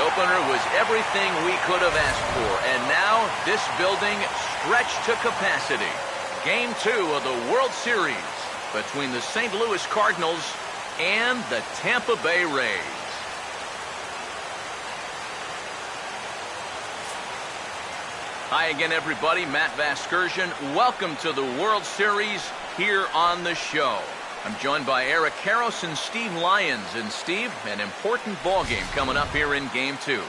opener was everything we could have asked for, and now this building stretched to capacity. Game 2 of the World Series between the St. Louis Cardinals and the Tampa Bay Rays. Hi again, everybody. Matt Vasgersian. Welcome to the World Series here on the show. I'm joined by Eric Karros and Steve Lyons. And Steve, an important ball game coming up here in Game 2.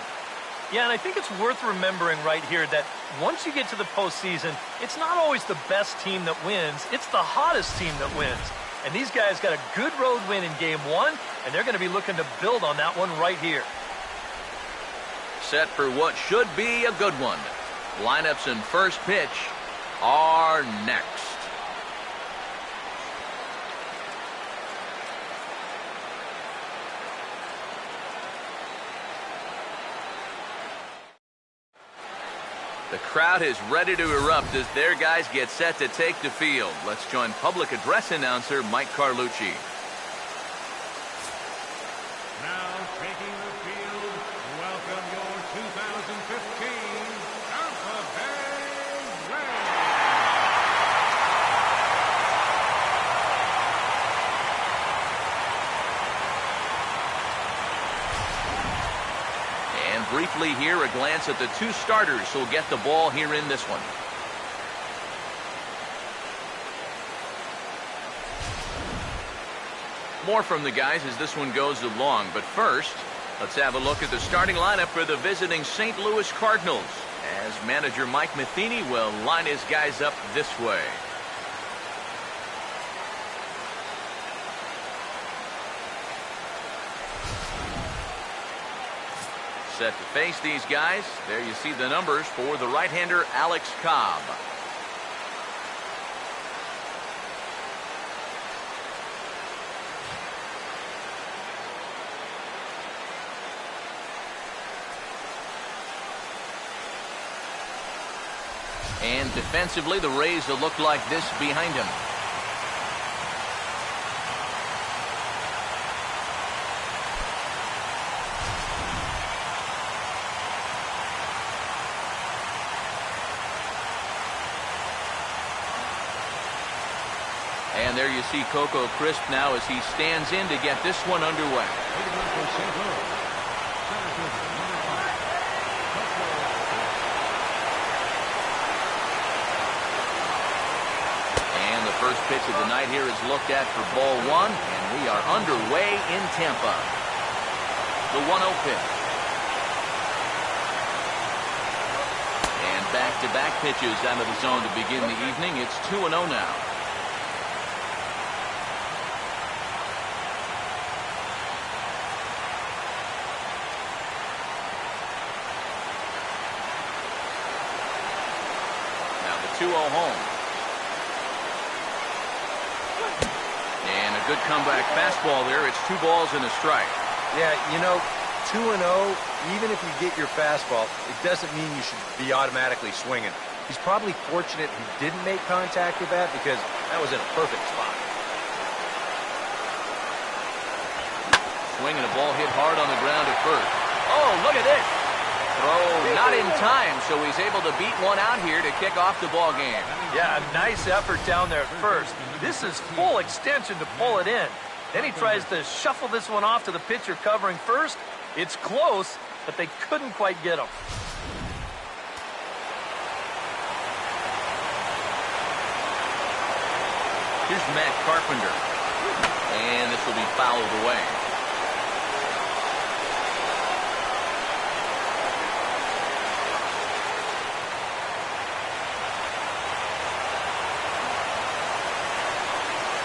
Yeah, and I think it's worth remembering right here that once you get to the postseason, it's not always the best team that wins. It's the hottest team that wins. And these guys got a good road win in Game 1, and they're going to be looking to build on that one right here. Set for what should be a good one. Lineups and first pitch are next. The crowd is ready to erupt as their guys get set to take the field. Let's join public address announcer Mike Carlucci. Now taking the field, welcome your 2015 Tampa Bay Rays. And briefly here, a glance at the two starters who'll get the ball here in this one. More from the guys as this one goes along, but first, let's have a look at the starting lineup for the visiting St. Louis Cardinals, as manager Mike Matheny will line his guys up this way. Set to face these guys. There you see the numbers for the right-hander Alex Cobb. And defensively, the Rays will look like this behind him. And there you see Coco Crisp now as he stands in to get this one underway. And the first pitch of the night here is looked at for ball one, and we are underway in Tampa. The 1-0 pitch. And back-to-back pitches out of the zone to begin the evening. It's 2-0 now. Now the 2-0 home. And a good comeback fastball there. It's 2 balls and a strike. Yeah, you know, 2-0, even if you get your fastball, it doesn't mean you should be automatically swinging. He's probably fortunate he didn't make contact with that because that was in a perfect spot. Swinging a ball hit hard on the ground at first. Oh, look at this. Throw not in time, so he's able to beat one out here to kick off the ball game. Yeah, a nice effort down there at first. This is full extension to pull it in. Then he tries to shuffle this one off to the pitcher covering first. It's close, but they couldn't quite get him. Here's Matt Carpenter. And this will be fouled away.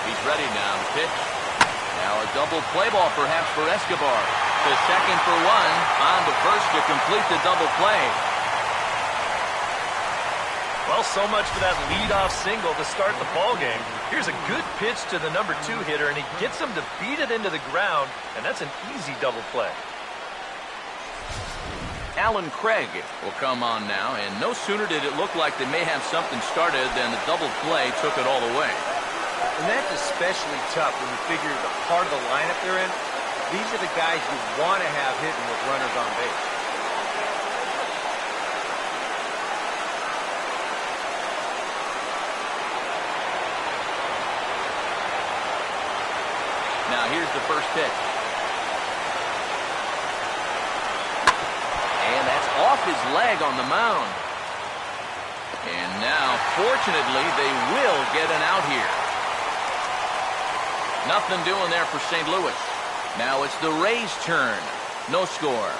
He's ready now to pitch. Now a double play ball perhaps for Escobar. To second for one. On to first to complete the double play. Well, so much for that leadoff single to start the ball game. Here's a good pitch to the number 2 hitter, and he gets him to beat it into the ground, and that's an easy double play. Alan Craig will come on now, and no sooner did it look like they may have something started than the double play took it all away. And that's especially tough when you figure the part of the lineup they're in. These are the guys you want to have hitting with runners on base. Now here's the first pitch. And that's off his leg on the mound. And now, fortunately, they will get an out here. Nothing doing there for St. Louis. Now it's the Rays' turn. No score.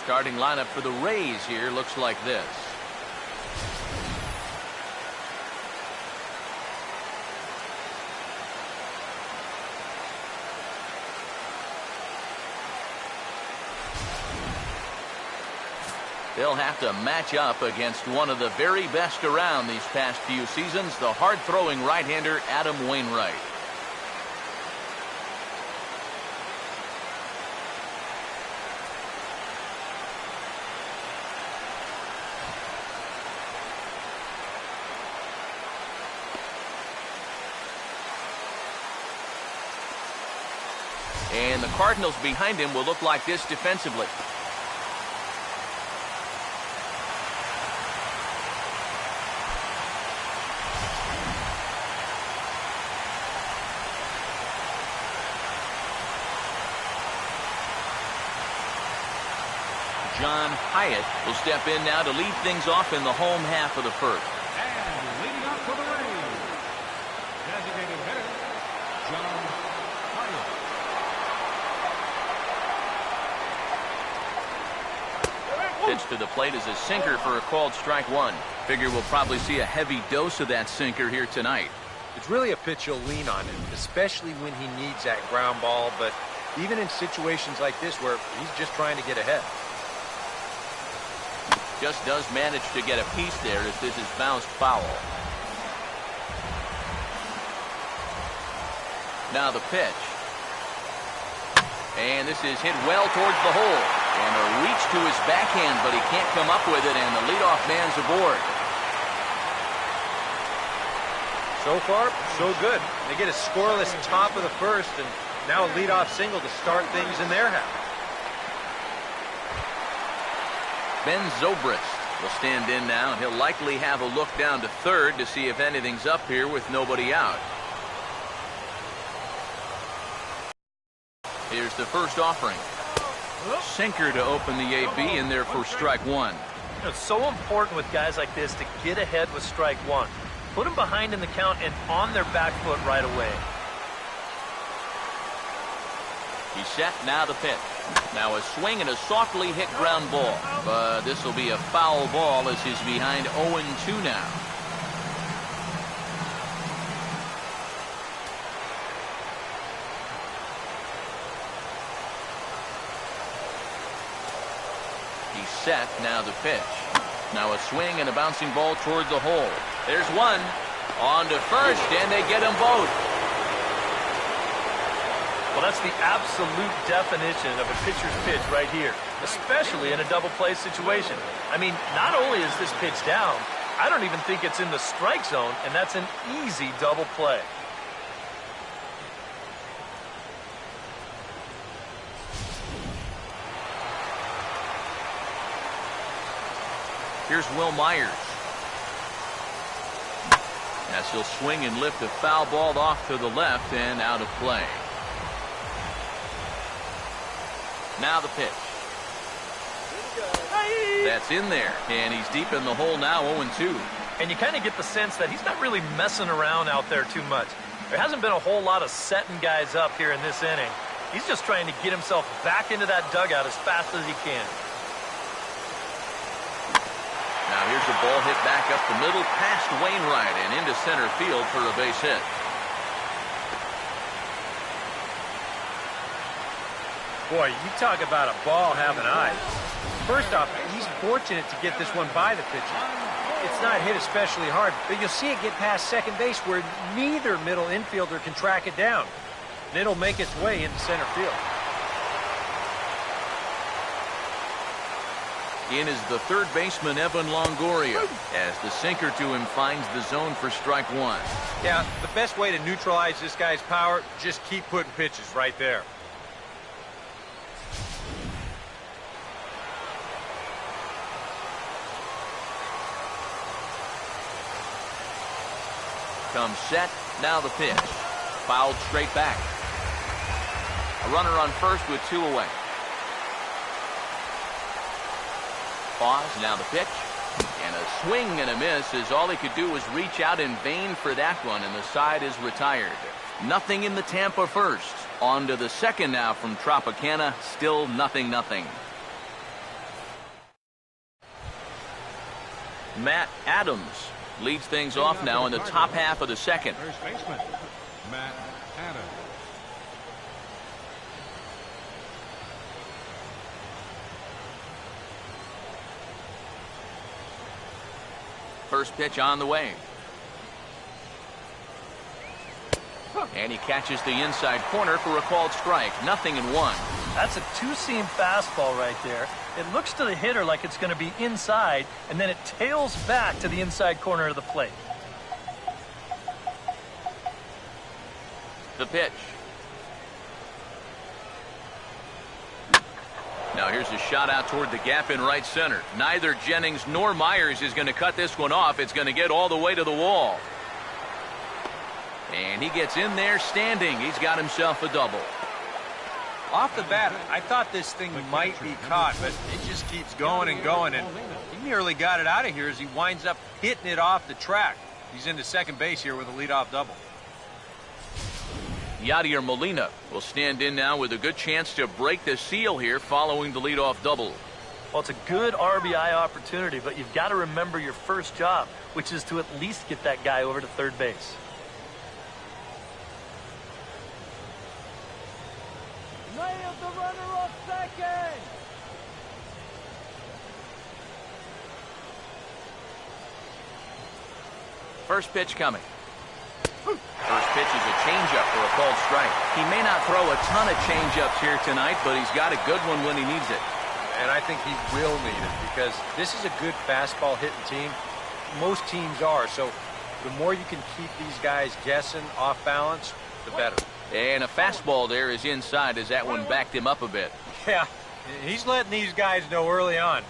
Starting lineup for the Rays here looks like this. They'll have to match up against one of the very best around these past few seasons, the hard-throwing right-hander Adam Wainwright. And the Cardinals behind him will look like this defensively. John Hyatt will step in now to lead things off in the home half of the first. And leading up for the Rays, designated hitter, John Hyatt. Pitch to the plate is a sinker for a called strike one. Figure we'll probably see a heavy dose of that sinker here tonight. It's really a pitch you'll lean on him, especially when he needs that ground ball, but even in situations like this where he's just trying to get ahead. Just does manage to get a piece there as this is bounced foul. Now the pitch. And this is hit well towards the hole. And a reach to his backhand, but he can't come up with it, and the leadoff man's aboard. So far, so good. They get a scoreless top of the first, and now a leadoff single to start things in their half. Ben Zobrist will stand in now, and he'll likely have a look down to third to see if anything's up here with nobody out. Here's the first offering. Sinker to open the AB in there for strike one. You know, it's so important with guys like this to get ahead with strike one. Put them behind in the count and on their back foot right away. He's set, now the pitch. Now a swing and a softly hit ground ball. But this will be a foul ball as he's behind 0-2 now. He's set, now the pitch. Now a swing and a bouncing ball towards the hole. There's one. On to first, and they get them both. Well, that's the absolute definition of a pitcher's pitch right here, especially in a double play situation. I mean, not only is this pitch down, I don't even think it's in the strike zone, and that's an easy double play. Here's Will Myers. As he'll swing and lift a foul ball off to the left and out of play. Now the pitch. That's in there, and he's deep in the hole now, 0-2. And you kind of get the sense that he's not really messing around out there too much. There hasn't been a whole lot of setting guys up here in this inning. He's just trying to get himself back into that dugout as fast as he can. Now here's a ball hit back up the middle past Wainwright and into center field for a base hit. Boy, you talk about a ball having eyes. First off, he's fortunate to get this one by the pitcher. It's not hit especially hard, but you'll see it get past second base where neither middle infielder can track it down. And it'll make its way into center field. In is the third baseman, Evan Longoria, as the sinker to him finds the zone for strike one. Yeah, the best way to neutralize this guy's power, just keep putting pitches right there. Comes set. Now the pitch. Fouled straight back. A runner on first with 2 away. Pause. Now the pitch. And a swing and a miss, as all he could do was reach out in vain for that one, and the side is retired. Nothing in the Tampa first. On to the second now from Tropicana. Still 0-0. Matt Adams leads things off now in the top half of the second. First baseman, Matt Adams. First pitch on the way. And he catches the inside corner for a called strike. 0-1. That's a two-seam fastball right there. It looks to the hitter like it's going to be inside, and then it tails back to the inside corner of the plate. The pitch. Now here's a shot out toward the gap in right center. Neither Jennings nor Myers is going to cut this one off. It's going to get all the way to the wall. And he gets in there standing. He's got himself a double. Off the bat, I thought this thing might be caught, but it just keeps going and going, and he nearly got it out of here as he winds up hitting it off the track. He's into second base here with a leadoff double. Yadier Molina will stand in now with a good chance to break the seal here following the leadoff double. Well, it's a good RBI opportunity, but you've got to remember your first job, which is to at least get that guy over to third base. Nailed the runner off second. First pitch coming. First pitch is a changeup for a called strike. He may not throw a ton of changeups here tonight, but he's got a good one when he needs it. And I think he will need it because this is a good fastball hitting team. Most teams are, so the more you can keep these guys guessing off balance, the better. And a fastball there is inside as that one backed him up a bit. Yeah, he's letting these guys know early on.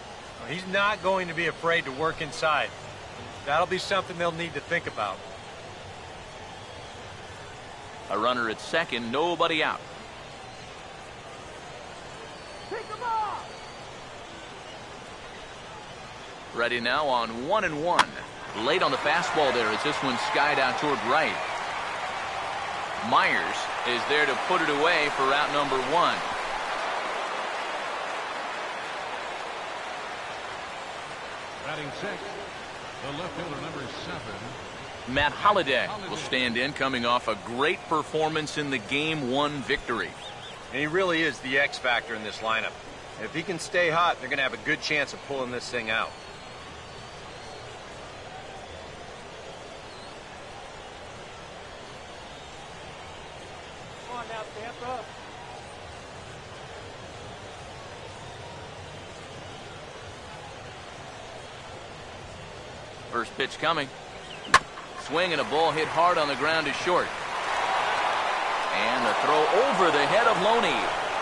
He's not going to be afraid to work inside. That'll be something they'll need to think about. A runner at second, nobody out. Pick him up. Ready now on 1-1. Late on the fastball there as this one skied out toward right. Myers is there to put it away for out number 1. Batting sixth, the left fielder, number 7. Matt Holliday will stand in, coming off a great performance in the Game 1 victory. And he really is the X factor in this lineup. If he can stay hot, they're going to have a good chance of pulling this thing out. Come on now, Tampa. First pitch coming. Swing and a ball hit hard on the ground is short. And a throw over the head of Loney.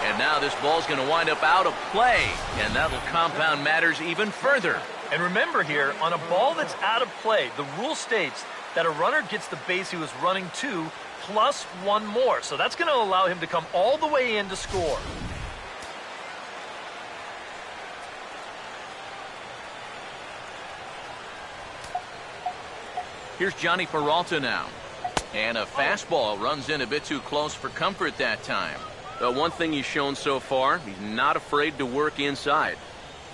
And now this ball's going to wind up out of play. And that'll compound matters even further. And remember here, on a ball that's out of play, the rule states that a runner gets the base he was running to plus 1 more. So that's going to allow him to come all the way in to score. Here's Johnny Peralta now. And a fastball runs in a bit too close for comfort that time. The one thing he's shown so far, he's not afraid to work inside.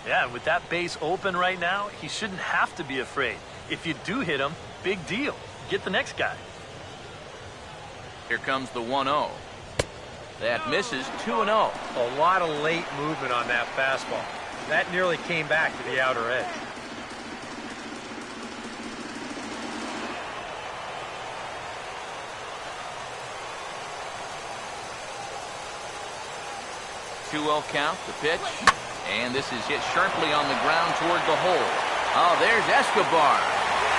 Yeah, and with that base open right now, he shouldn't have to be afraid. If you do hit him, big deal. Get the next guy. Here comes the 1-0. That misses. 2-0. A lot of late movement on that fastball. That nearly came back to the outer edge. Two-0 count, the pitch. And this is hit sharply on the ground toward the hole. Oh, there's Escobar.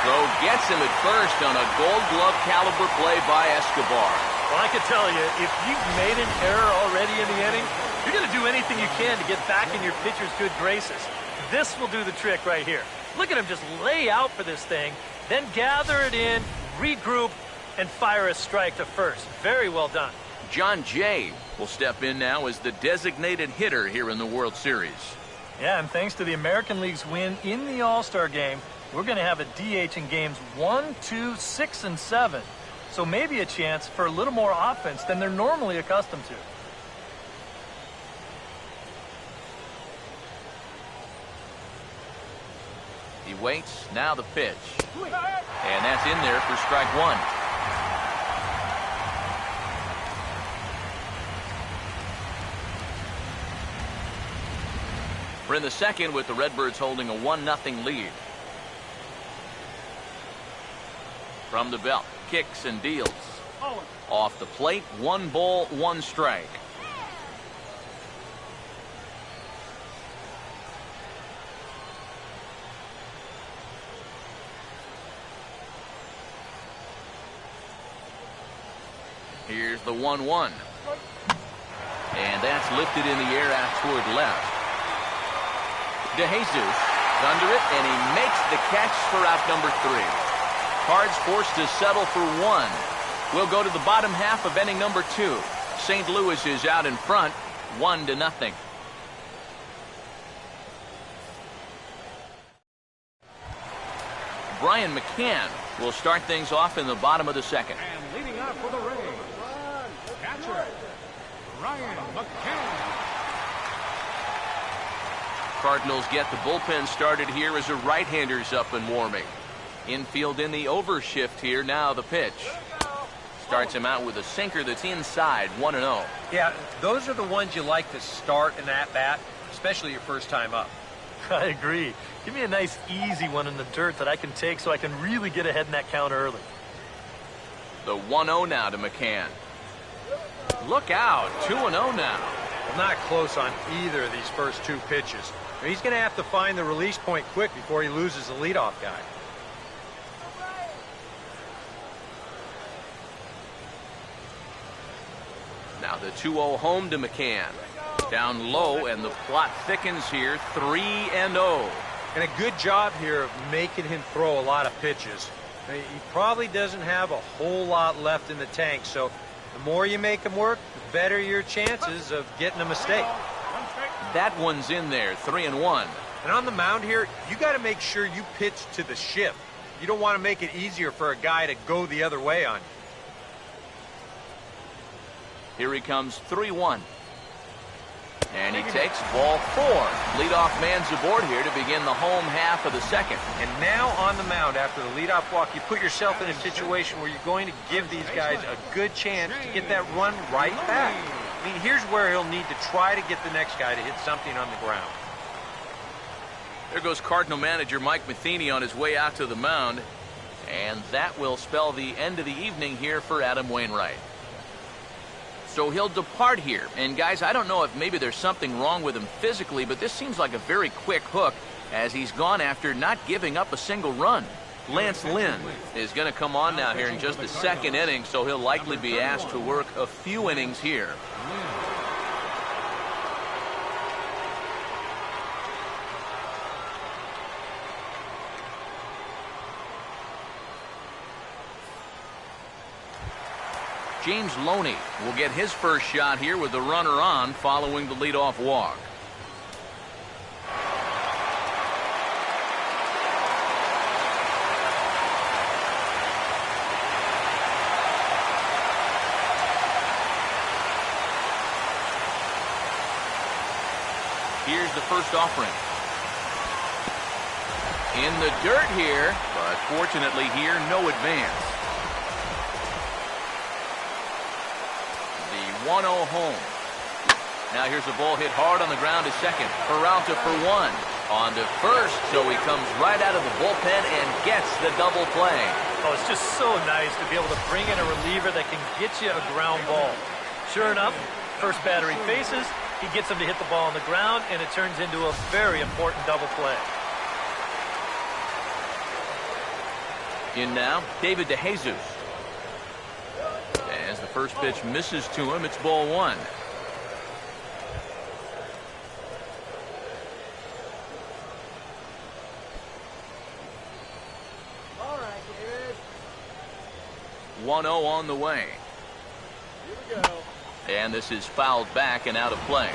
Throw gets him at first on a Gold Glove caliber play by Escobar. Well, I can tell you, if you've made an error already in the inning, you're going to do anything you can to get back in your pitcher's good graces. This will do the trick right here. Look at him just lay out for this thing, then gather it in, regroup, and fire a strike to first. Very well done. John Jay will step in now as the designated hitter here in the World Series. Yeah, and thanks to the American League's win in the All-Star game, we're going to have a DH in games 1, 2, 6, and 7. So maybe a chance for a little more offense than they're normally accustomed to. He waits, now the pitch. And that's in there for strike one. We're in the second with the Redbirds holding a 1-0 lead. From the belt, kicks and deals. Off the plate, 1 ball, 1 strike. Here's the 1-1. And that's lifted in the air out toward left. DeJesus under it, and he makes the catch for out number 3. Cards forced to settle for 1. We'll go to the bottom half of inning number 2. St. Louis is out in front, 1-0. Brian McCann will start things off in the bottom of the second. And leading off for the Rays, catcher, Brian McCann. Cardinals get the bullpen started here as the right-handers up and warming. Infield in the overshift here. Now the pitch. Starts him out with a sinker that's inside, 1-0. Yeah, those are the ones you like to start an at-bat, especially your first time up. I agree. Give me a nice, easy one in the dirt that I can take so I can really get ahead in that count early. The 1-0 now to McCann. Look out, 2-0 now. Well, not close on either of these first 2 pitches. He's going to have to find the release point quick before he loses the leadoff guy. Now the 2-0 home to McCann. Down low, and the plot thickens here, 3-0. And a good job here of making him throw a lot of pitches. He probably doesn't have a whole lot left in the tank, so the more you make him work, the better your chances of getting a mistake. That one's in there, 3-1. And on the mound here, you got to make sure you pitch to the shift. You don't want to make it easier for a guy to go the other way on you. Here he comes, 3-1. And he takes ball 4. Leadoff man's aboard here to begin the home half of the second. And now on the mound after the leadoff walk, you put yourself in a situation where you're going to give these guys a good chance to get that run right back. I mean, here's where he'll need to try to get the next guy to hit something on the ground. There goes Cardinal manager Mike Matheny on his way out to the mound. And that will spell the end of the evening here for Adam Wainwright. So he'll depart here. And guys, I don't know if maybe there's something wrong with him physically, but this seems like a very quick hook as he's gone after not giving up a single run. Lance Lynn is going to come on now here in just the second inning, so he'll likely be asked to work a few innings here. James Loney will get his first shot here with the runner on following the leadoff walk. Here's the first offering. In the dirt here, but fortunately here, no advance. 1-0 home. Now here's a ball hit hard on the ground to second. Peralta for 1. On to first, so he comes right out of the bullpen and gets the double play. Oh, it's just so nice to be able to bring in a reliever that can get you a ground ball. Sure enough, first batter he faces, he gets him to hit the ball on the ground, and it turns into a very important double play. In now, David DeJesus. As the first pitch misses to him, it's ball 1. 1-0 on the way. Here we go. And this is fouled back and out of play.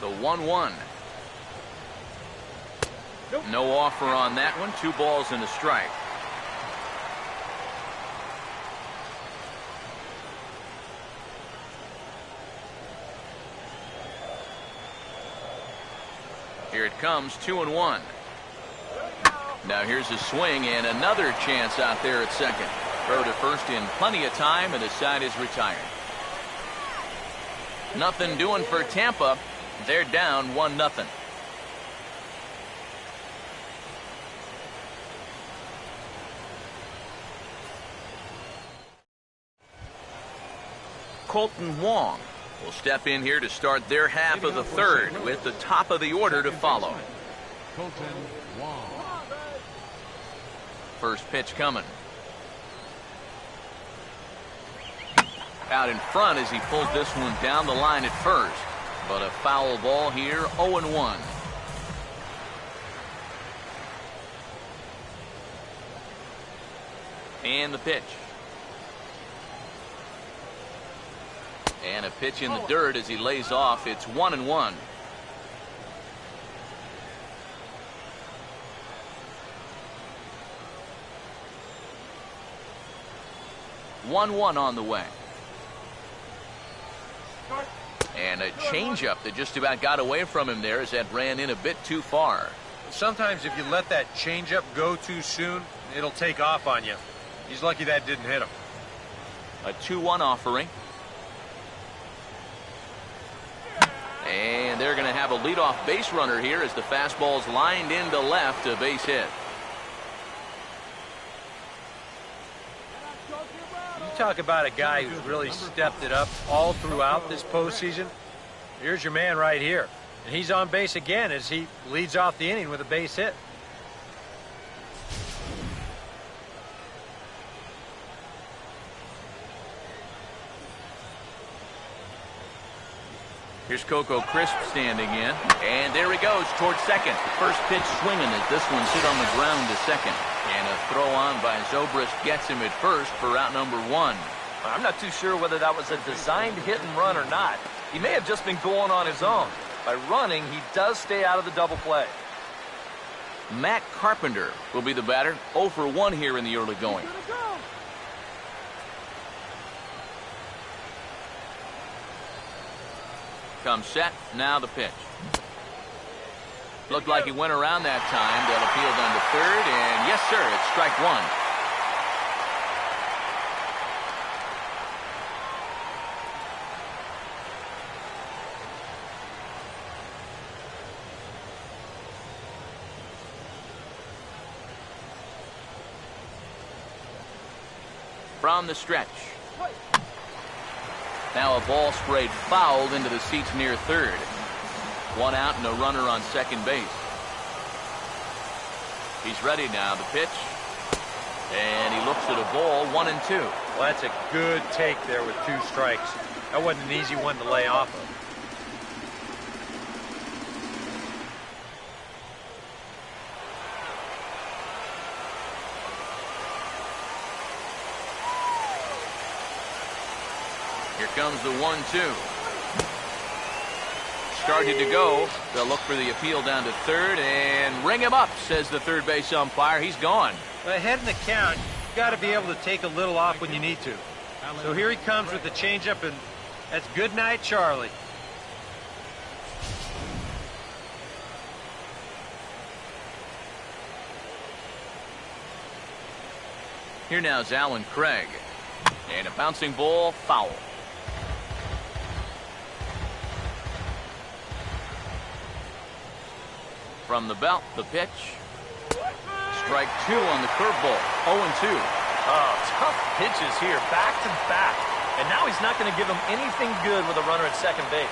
The 1-1. Nope. No offer on that one. 2 balls and a strike. Here it comes, 2-1. Now here's a swing and another chance out there at second. Throw to first in plenty of time, and the side is retired. Nothing doing for Tampa. They're down 1-0. Colton Wong will step in here to start their half of the third with the top of the order to follow. Colton Wong. First pitch coming. Out in front as he pulls this one down the line at first. But a foul ball here, 0-1. And the pitch. And a pitch in the dirt as he lays off. It's 1-1. On the way. And a changeup that just about got away from him there as that ran in a bit too far. Sometimes if you let that changeup go too soon, it'll take off on you. He's lucky that didn't hit him. A 2-1 offering. And they're going to have a leadoff base runner here as the fastball's lined into left, a base hit. You talk about a guy who's really stepped it up all throughout this postseason. Here's your man right here. And he's on base again as he leads off the inning with a base hit. Here's Coco Crisp standing in. And there he goes towards second. First pitch swinging as this one's hit on the ground to second. And a throw on by Zobrist gets him at first for out number 1. I'm not too sure whether that was a designed hit and run or not. He may have just been going on his own. By running, he does stay out of the double play. Matt Carpenter will be the batter. 0 for 1 here in the early going. Comes set. Now the pitch. Looked like he went around that time. They'll appeal down to third. And yes, sir, it's strike 1. From the stretch. Now a ball sprayed fouled into the seats near third. 1 out and a runner on second base. He's ready now. The pitch. And he looks at a ball. 1-2. Well, that's a good take there with 2 strikes. That wasn't an easy one to lay off of. Here comes the 1-2. Started to go. They'll look for the appeal down to third and ring him up, says the third base umpire. He's gone. Well, ahead in the count, you've got to be able to take a little off when you need to. So here he comes with the changeup, and that's good night, Charlie. Here now is Alan Craig. And a bouncing ball, foul. From the belt, the pitch. Strike 2 on the curveball. 0-2. Oh, tough pitches here, back to back. And now he's not going to give him anything good with a runner at second base.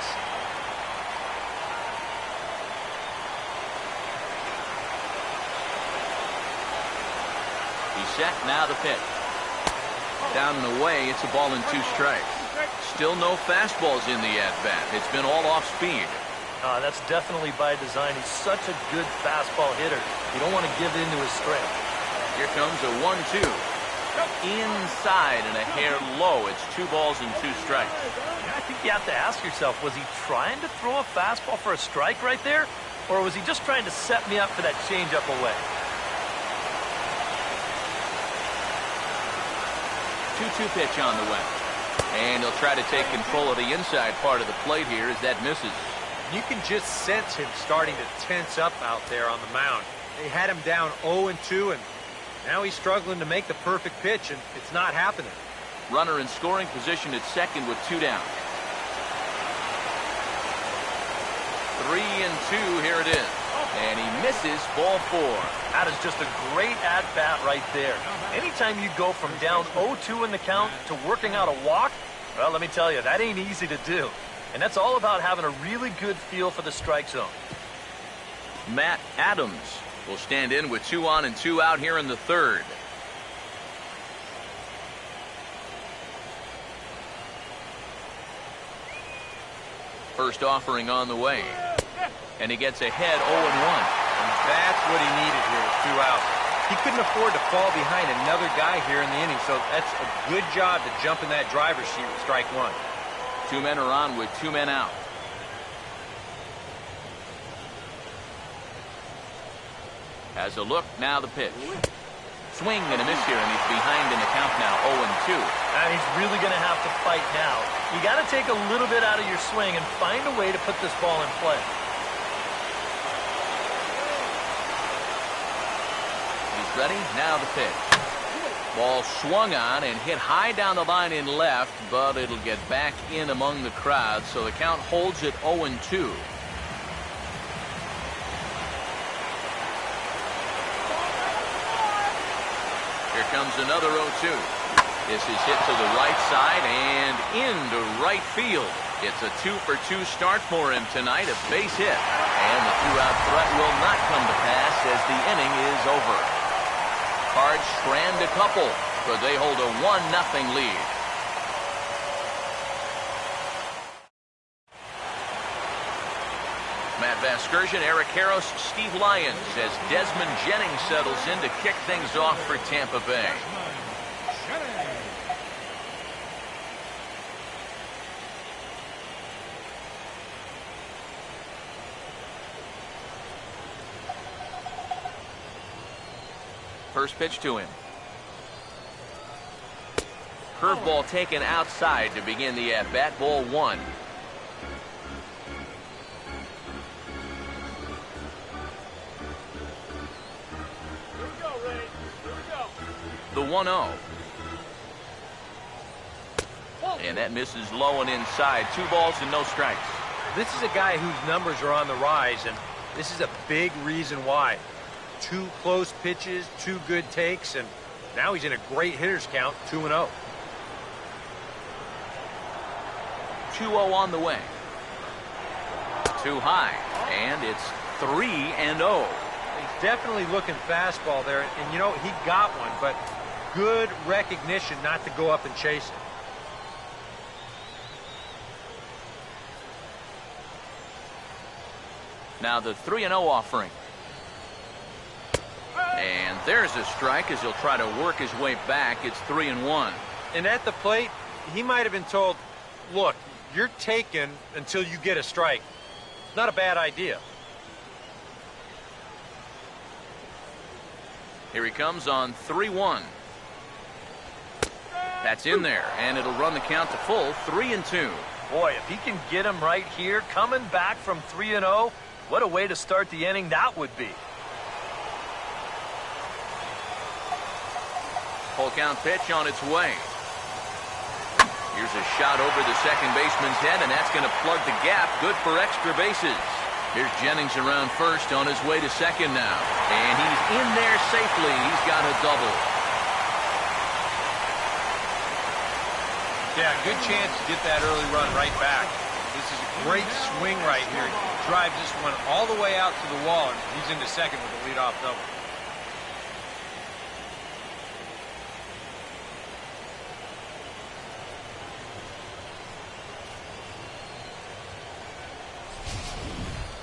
He's set, now the pitch. Down and away, it's a ball and 2 strikes. Still no fastballs in the at-bat. It's been all off speed. That's definitely by design. He's such a good fastball hitter. You don't want to give in to his strength. Here comes a 1-2. Inside and a hair low. It's 2 balls and 2 strikes. I think you have to ask yourself, was he trying to throw a fastball for a strike right there? Or was he just trying to set me up for that changeup away? 2-2 pitch on the way. And he'll try to take control of the inside part of the plate here as that misses. You can just sense him starting to tense up out there on the mound. They had him down 0-2, and now he's struggling to make the perfect pitch, and it's not happening. Runner in scoring position at second with 2 down. 3-2, here it is. And he misses, ball 4. That is just a great at-bat right there. Anytime you go from down 0-2 in the count to working out a walk, well, let me tell you, that ain't easy to do. And that's all about having a really good feel for the strike zone. Matt Adams will stand in with 2 on and 2 out here in the 3rd. First offering on the way. And he gets ahead 0-1. And that's what he needed here with 2 outs. He couldn't afford to fall behind another guy here in the inning, so that's a good job to jump in that driver's seat with strike 1. 2 men are on with 2 men out. Has a look, now the pitch. Swing and a miss here, and he's behind in the count now, 0-2. And he's really going to have to fight now. You got to take a little bit out of your swing and find a way to put this ball in play. He's ready, now the pitch. Ball swung on and hit high down the line in left, but it'll get back in among the crowd, so the count holds at 0-2. Here comes another 0-2. This is hit to the right side and into right field. It's a 2-for-2 start for him tonight, a base hit. And the 2-out threat will not come to pass as the inning is over. Cards strand a couple, but they hold a 1-0 lead. Matt Vasgersian, Eric Karros, Steve Lyons as Desmond Jennings settles in to kick things off for Tampa Bay. First pitch to him. Curveball taken outside to begin the at-bat, ball 1. The 1-0. And that misses low and inside. 2 balls and no strikes. This is a guy whose numbers are on the rise, and this is a big reason why. 2 close pitches, 2 good takes, and now he's in a great hitter's count, 2-0. 2-0 on the way. Too high, and it's 3-0. He's definitely looking fastball there, and you know, he got one, but good recognition not to go up and chase it. Now the 3-0 offering. And there's a strike as he'll try to work his way back. It's 3-1. And at the plate, he might have been told, look, you're taken until you get a strike. Not a bad idea. Here he comes on 3-1. That's in there, and it'll run the count to full, 3-2. Boy, if he can get him right here, coming back from 3-0, what a way to start the inning that would be. Full count pitch on its way. Here's a shot over the second baseman's head, and that's going to plug the gap. Good for extra bases. Here's Jennings around first on his way to second now. And he's in there safely. He's got a double. Yeah, good chance to get that early run right back. This is a great swing right here. He drives this one all the way out to the wall, and he's into second with a leadoff double.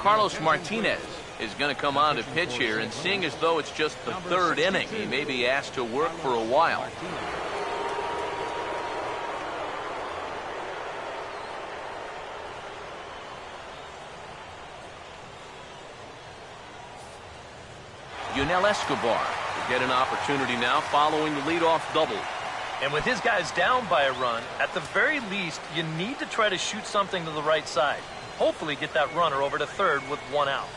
Carlos Martinez is going to come on to pitch here, and seeing as though it's just the third inning, he may be asked to work for a while. Yunel Escobar will get an opportunity now following the leadoff double. And with his guys down by a run, at the very least, you need to try to shoot something to the right side. Hopefully get that runner over to third with one out.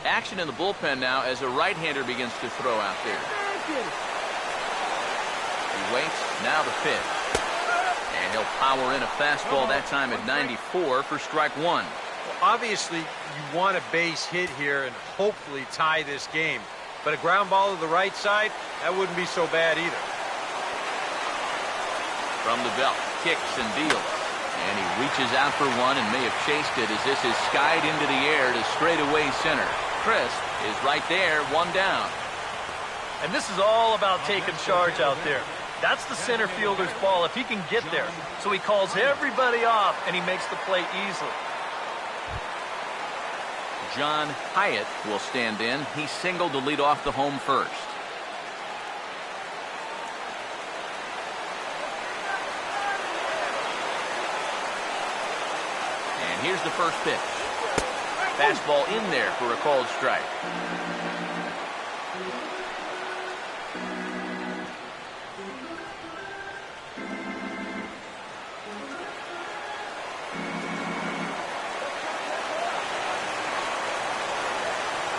Action in the bullpen now as a right-hander begins to throw out there. He waits, now the pitch. And he'll power in a fastball that time at 94 for strike one. Well, obviously, you want a base hit here and hopefully tie this game. But a ground ball to the right side, that wouldn't be so bad either. From the belt, kicks and deals. And he reaches out for one and may have chased it as this is skied into the air to straightaway center. Crisp is right there, one down. And this is all about taking charge out there. That's the center fielder's ball if he can get there. So he calls everybody off, and he makes the play easily. John Hyatt will stand in. He singled to lead off the home first. And here's the first pitch. Fastball in there for a called strike.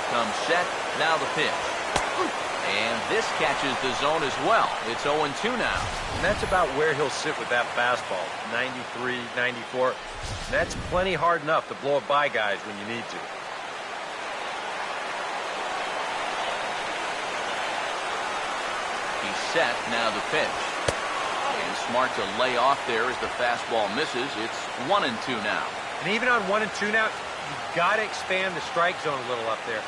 Comes set, now the pitch. And this catches the zone as well. It's 0-2 now. And that's about where he'll sit with that fastball, 93, 94. That's plenty hard enough to blow it by guys when you need to. He's set, now the pitch. And smart to lay off there as the fastball misses. It's 1-2 now. And even on 1-2 now, you've got to expand the strike zone a little up there.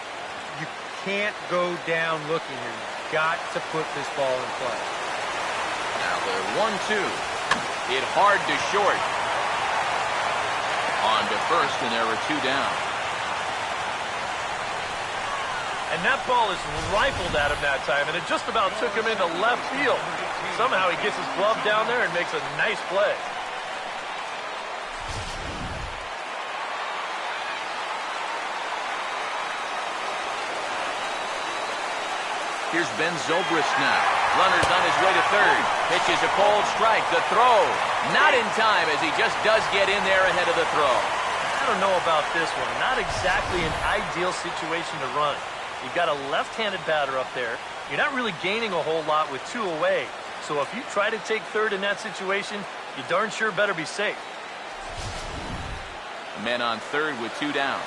You can't go down looking here. You've got to put this ball in play. Now the 1-2. Hit hard to short. On to first, and there are two down. And that ball is rifled at him that time, and it just about took him into left field. Somehow he gets his glove down there and makes a nice play. Here's Ben Zobrist now. Runner's on his way to third. Pitches a cold strike. The throw. Not in time as he just does get in there ahead of the throw. I don't know about this one. Not exactly an ideal situation to run. You've got a left-handed batter up there. You're not really gaining a whole lot with two away. So if you try to take third in that situation, you darn sure better be safe. Men on third with two down.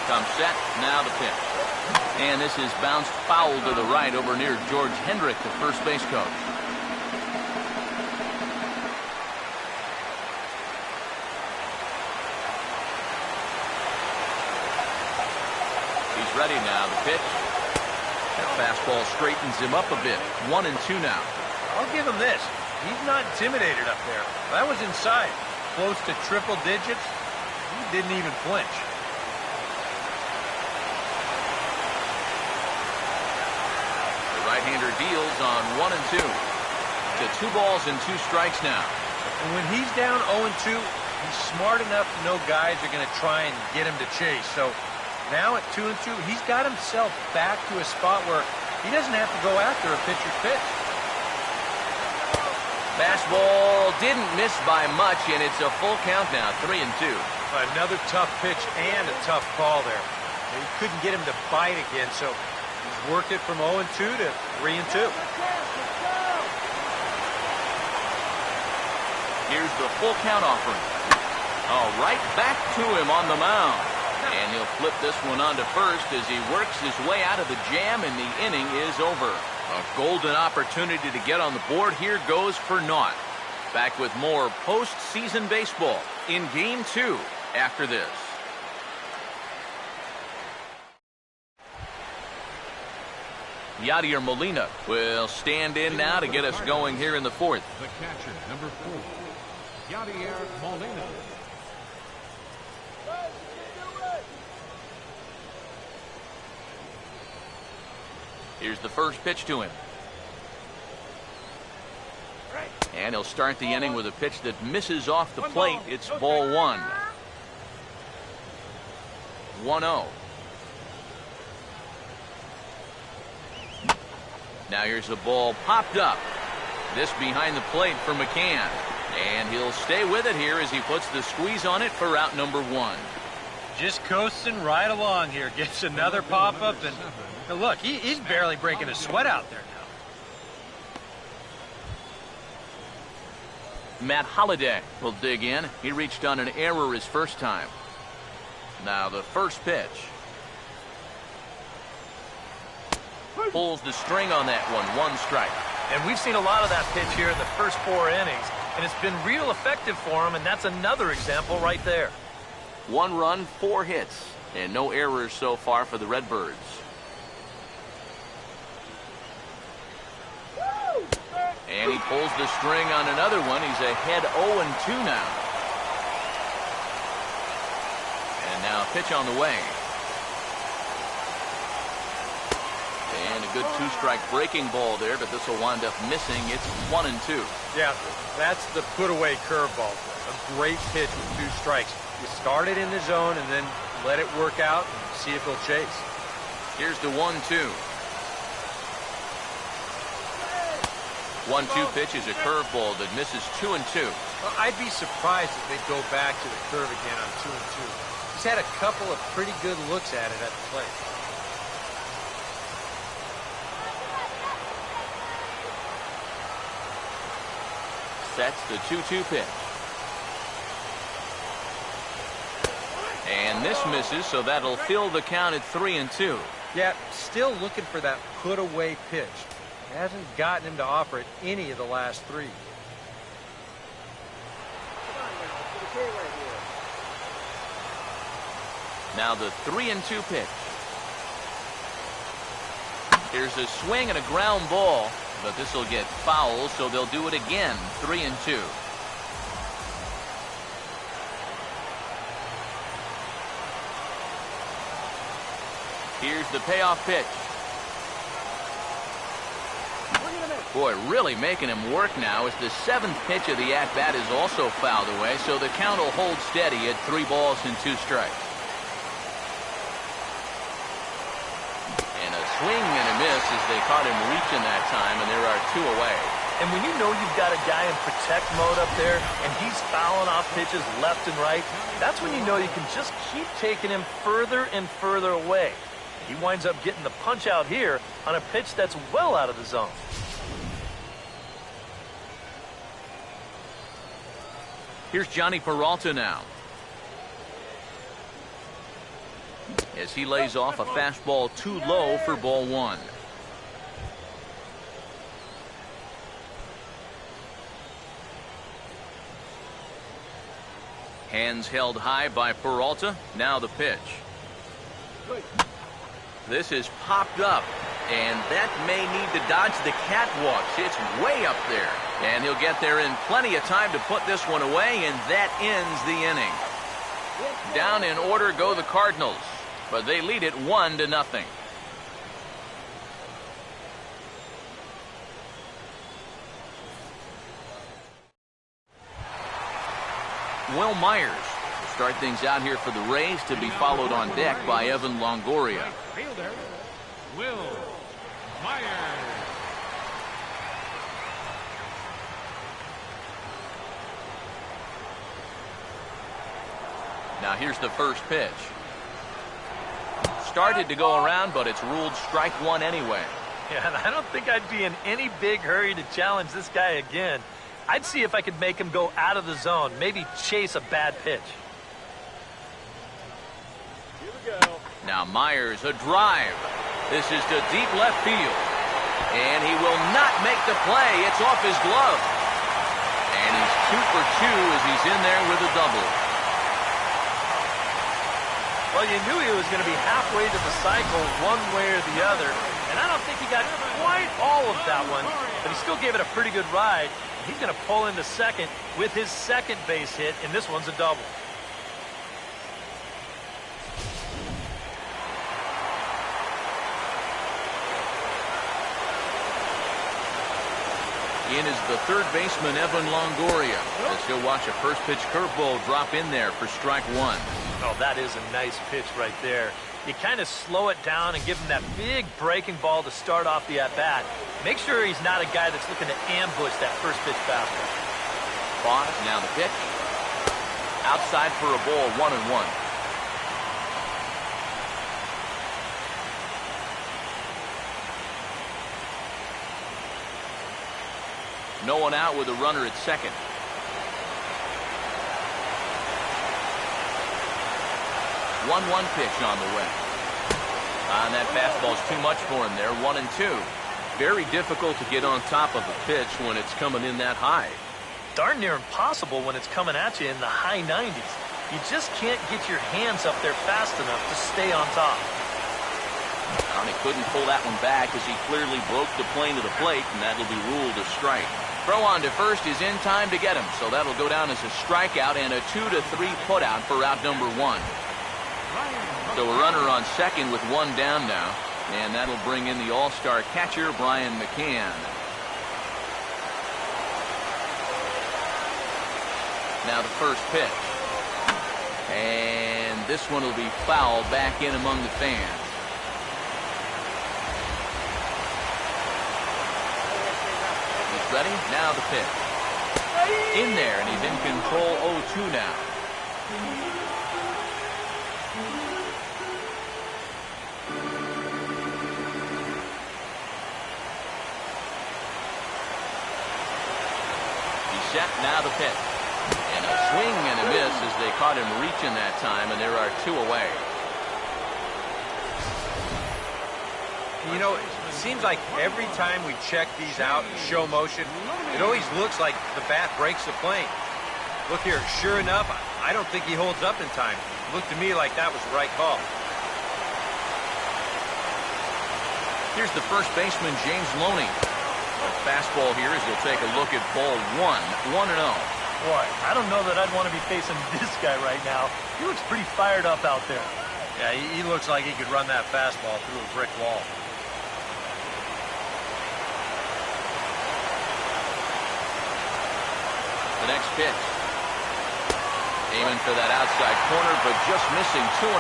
Comes set, now the pitch. And this is bounced foul to the right over near George Hendrick, the first base coach. He's ready now, the pitch. That fastball straightens him up a bit. 1-2 now. I'll give him this. He's not intimidated up there. That was inside. Close to triple digits. He didn't even flinch. Right-hander deals on 1-2. To 2 balls and 2 strikes now. And when he's down 0-2, he's smart enough to know guys are going to try and get him to chase. So now at 2-2, he's got himself back to a spot where he doesn't have to go after a pitcher's pitch. Fastball didn't miss by much, and it's a full count now, 3-2. Another tough pitch and a tough call there. He couldn't get him to bite again, so he's worked it from 0-2 to 3-2. Here's the full count offering. Oh, right back to him on the mound. And he'll flip this one on to first as he works his way out of the jam, and the inning is over. A golden opportunity to get on the board here goes for naught. Back with more postseason baseball in Game 2 after this. Yadier Molina will stand in now to get us going here in the fourth. The catcher, number 4, Yadier Molina. Here's the first pitch to him. And he'll start the inning with a pitch that misses off the plate. It's ball 1. 1-0. Now here's a ball popped up. This behind the plate for McCann. And he'll stay with it here as he puts the squeeze on it for out number 1. Just coasting right along here. Gets another pop-up, and look, he's barely breaking a sweat out there now. Matt Holliday will dig in. He reached on an error his first time. Now the first pitch. Pulls the string on that one. 1 strike. And we've seen a lot of that pitch here in the first 4 innings, and it's been real effective for him, and that's another example right there. 1 run, 4 hits, and no errors so far for the Redbirds. And he pulls the string on another one. He's ahead 0-2 now. And now a pitch on the way. And a good 2-strike breaking ball there, but this will wind up missing. It's 1-2. Yeah, that's the put-away curveball. A great pitch with 2 strikes. You start it in the zone and then let it work out and see if he'll chase. Here's the 1-2. 1-2 pitch is a curveball that misses 2-2. Well, I'd be surprised if they'd go back to the curve again on 2-2. He's had a couple of pretty good looks at it at the plate. That's the 2-2 pitch. And this misses, so that'll fill the count at 3-2. Yeah, still looking for that put-away pitch. Hasn't gotten him to offer it any of the last 3. Now the 3-2 pitch. Here's a swing and a ground ball, but this will get foul, so they'll do it again. 3-2. Here's the payoff pitch. Boy, really making him work now as the 7th pitch of the at-bat is also fouled away, so the count will hold steady at 3 balls and 2 strikes. And a swing and a miss as they caught him reaching that time, and there are 2 away. And when you know you've got a guy in protect mode up there and he's fouling off pitches left and right, that's when you know you can just keep taking him further and further away. He winds up getting the punch out here on a pitch that's well out of the zone. Here's Johnny Peralta now. As he lays off a fastball too low for ball 1. Hands held high by Peralta. Now the pitch. This is popped up, and that may need to dodge the catwalks. It's way up there, and he'll get there in plenty of time to put this one away, and that ends the inning. Down in order go the Cardinals, but they lead it 1-0. Will Myers will start things out here for the Rays, to be followed on deck by Evan Longoria. Fielder, Will Myers. Now here's the first pitch. Started to go around, but it's ruled strike 1 anyway. Yeah, and I don't think I'd be in any big hurry to challenge this guy again. I'd see if I could make him go out of the zone, maybe chase a bad pitch. Now Myers, a drive. This is to deep left field. And he will not make the play. It's off his glove. And he's 2 for 2 as he's in there with a double. Well, you knew he was going to be halfway to the cycle one way or the other. And I don't think he got quite all of that one, but he still gave it a pretty good ride. He's going to pull into second with his second base hit, and this one's a double. In is the third baseman, Evan Longoria, as he'll watch a first pitch curveball drop in there for strike one. Oh, that is a nice pitch right there. You kind of slow it down and give him that big breaking ball to start off the at-bat. Make sure he's not a guy that's looking to ambush that first pitch fastball. Pause, now the pitch. Outside for a ball, 1-1. No one out with a runner at second. One pitch on the way. And that fastball's too much for him there. 1-2. Very difficult to get on top of a pitch when it's coming in that high. Darn near impossible when it's coming at you in the high 90s. You just can't get your hands up there fast enough to stay on top. And he couldn't pull that one back as he clearly broke the plane to the plate, and that'll be ruled a strike. Throw on to first is in time to get him, so that'll go down as a strikeout and a 2-3 putout for out number one. So a runner on second with one down now, and that'll bring in the all-star catcher, Brian McCann. Now the first pitch. And this one will be foul back in among the fans. He's ready. Now the pitch. In there, and he's in control 0-2 now. He's set. Now the pitch. And a swing and a miss as they caught him reaching that time, and there are two away. You know, it seems like every time we check these out in show motion, it always looks like the bat breaks the plane. Look here, sure enough, I don't think he holds up in time. It looked to me like that was the right call. Here's the first baseman, James Loney. Fastball here as he'll take a look at ball one. 1-0. Boy, I don't know that I'd want to be facing this guy right now. He looks pretty fired up out there. Yeah, he looks like he could run that fastball through a brick wall. The next pitch. Aiming for that outside corner, but just missing. 2-0.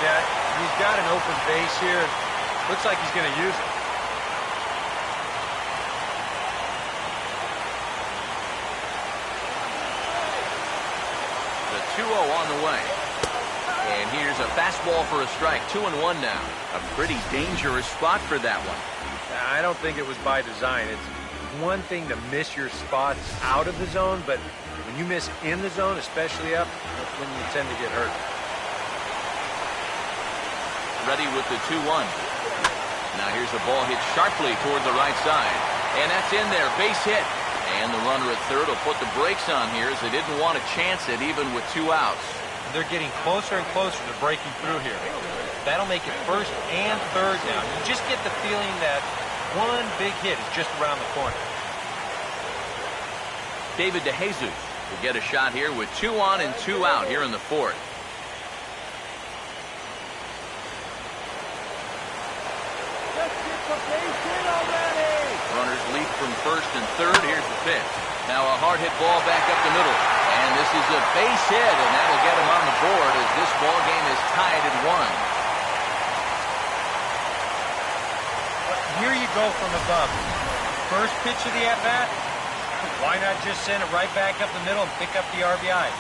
Yeah, he's got an open base here. Looks like he's going to use it. The 2-0 on the way. And here's a fastball for a strike. 2-1 now. A pretty dangerous spot for that one. I don't think it was by design. It's one thing to miss your spots out of the zone, but when you miss in the zone, especially up, that's when you tend to get hurt. Ready with the 2-1. Now here's a ball hit sharply toward the right side. And that's in there. Base hit. And the runner at third will put the brakes on here as they didn't want to chance it even with two outs. They're getting closer and closer to breaking through here. That'll make it first and third down. You just get the feeling that one big hit is just around the corner. David DeJesus will get a shot here with 2 on and 2 out here in the fourth. Let's get the base hit already. Runners leap from first and third. Here's the pitch. Now a hard hit ball back up the middle. And this is a base hit, and that'll get him on the board as this ball game is tied at 1. Here you go from above. First pitch of the at-bat, why not just send it right back up the middle and pick up the RBI?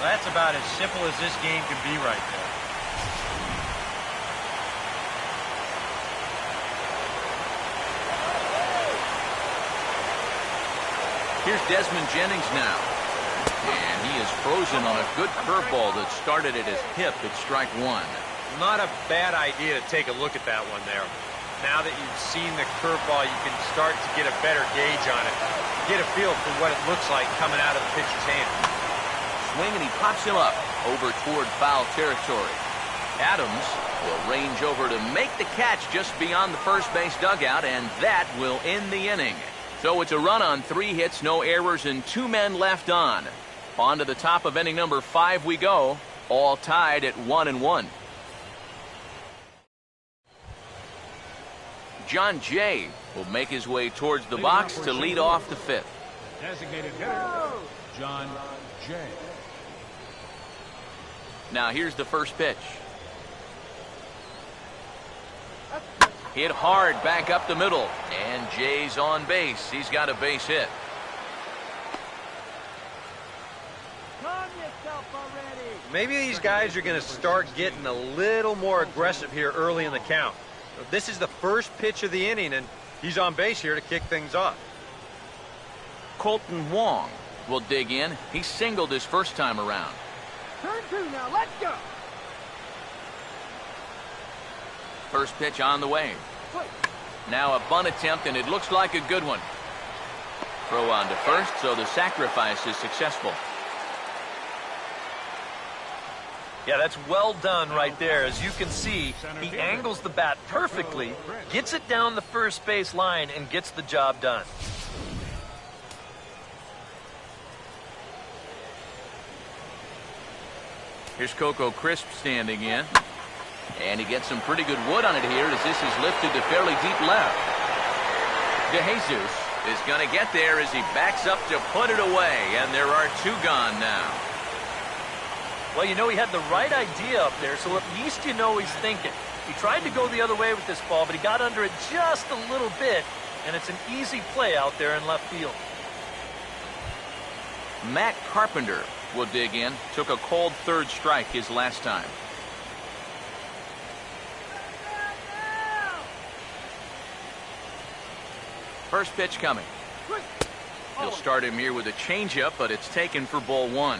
That's about as simple as this game can be right there. Here's Desmond Jennings now. And he is frozen on a good curveball that started at his hip at strike one. Not a bad idea to take a look at that one there. Now that you've seen the curveball, you can start to get a better gauge on it. Get a feel for what it looks like coming out of the pitcher's hand. Swing, and he pops him up over toward foul territory. Adams will range over to make the catch just beyond the first base dugout, and that will end the inning. So it's a run on 3 hits, no errors, and 2 men left on. On to the top of inning number 5 we go, all tied at 1-1. John Jay will make his way towards the box to lead off the 5th. Designated hitter, John Jay. Now here's the first pitch. Hit hard back up the middle, and Jay's on base. He's got a base hit. Calm yourself already. Maybe these guys are going to start getting a little more aggressive here early in the count. This is the first pitch of the inning, and he's on base here to kick things off. Colton Wong will dig in. He singled his first time around. Turn 2 now. Let's go. First pitch on the way. Now a bunt attempt, and it looks like a good one. Throw on to first, so the sacrifice is successful. Yeah, that's well done right there. As you can see, he angles the bat perfectly, gets it down the first base line, and gets the job done. Here's Coco Crisp standing in. And he gets some pretty good wood on it here as this is lifted to fairly deep left. DeJesus is going to get there as he backs up to put it away, and there are 2 gone now. Well, you know, he had the right idea up there, so at least you know he's thinking. He tried to go the other way with this ball, but he got under it just a little bit, and it's an easy play out there in left field. Matt Carpenter will dig in. Took a cold 3rd strike his last time. First pitch coming. He'll start him here with a changeup, but it's taken for ball 1.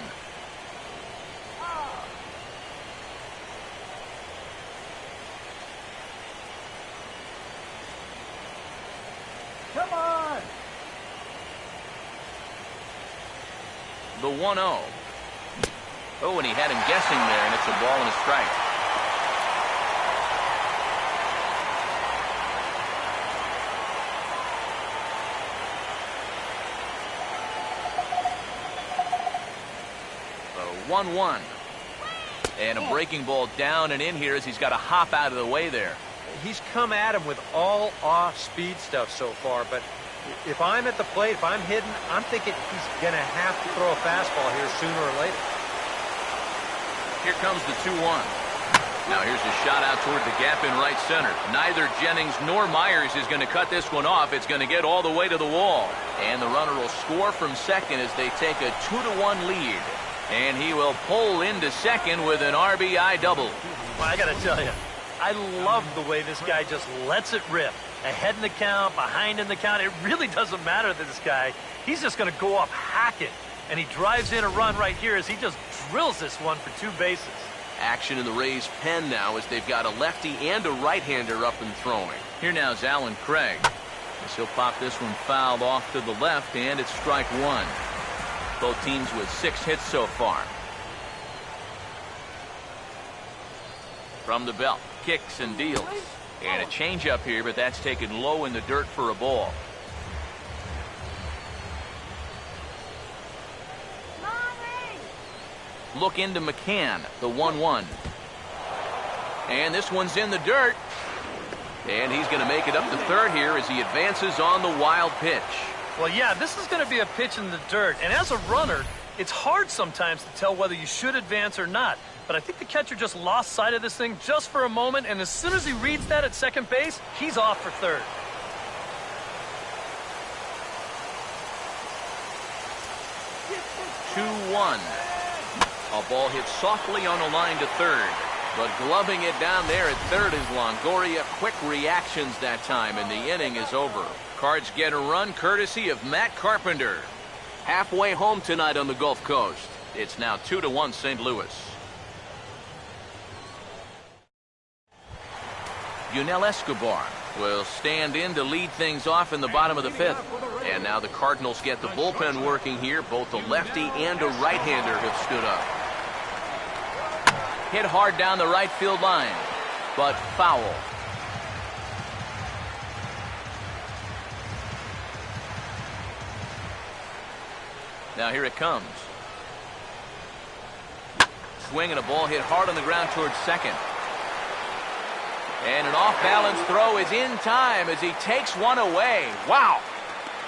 Come on. The 1-0. Oh, and he had him guessing there, and it's a ball and a strike. The 1-1. And a breaking ball down and in here as he's got to hop out of the way there. He's come at him with all off-speed stuff so far, but if I'm at the plate, if I'm hitting, I'm thinking he's going to have to throw a fastball here sooner or later. Here comes the 2-1. Now here's a shot out toward the gap in right center. Neither Jennings nor Myers is going to cut this one off. It's going to get all the way to the wall. And the runner will score from second as they take a 2-1 lead. And he will pull into second with an RBI double. Well, I got to tell you, I love the way this guy just lets it rip. Ahead in the count, behind in the count. It really doesn't matter to this guy. He's just going to go up hacking. And he drives in a run right here as he just drills this one for 2 bases. Action in the Rays' pen now as they've got a lefty and a right-hander up and throwing. Here now is Alan Craig. As he'll pop this one fouled off to the left, and it's strike 1. Both teams with 6 hits so far. From the belt, kicks and deals. And a changeup here, but that's taken low in the dirt for a ball. Look into McCann, the 1-1. And this one's in the dirt. And he's going to make it up to third here as he advances on the wild pitch. Well, yeah, this is going to be a pitch in the dirt. And as a runner, it's hard sometimes to tell whether you should advance or not. But I think the catcher just lost sight of this thing just for a moment. And as soon as he reads that at second base, he's off for third. Two-1. A ball hit softly on a line to third. But gloving it down there at third is Longoria. Quick reactions that time, and the inning is over. Cards get a run courtesy of Matt Carpenter. Halfway home tonight on the Gulf Coast. It's now 2-1 St. Louis. Yunel Escobar will stand in to lead things off in the bottom of the 5th. And now the Cardinals get the bullpen working here. Both a lefty and a right-hander have stood up. Hit hard down the right field line. but foul. Now here it comes. Swing and a ball hit hard on the ground towards second. And an off-balance throw is in time as he takes one away. Wow.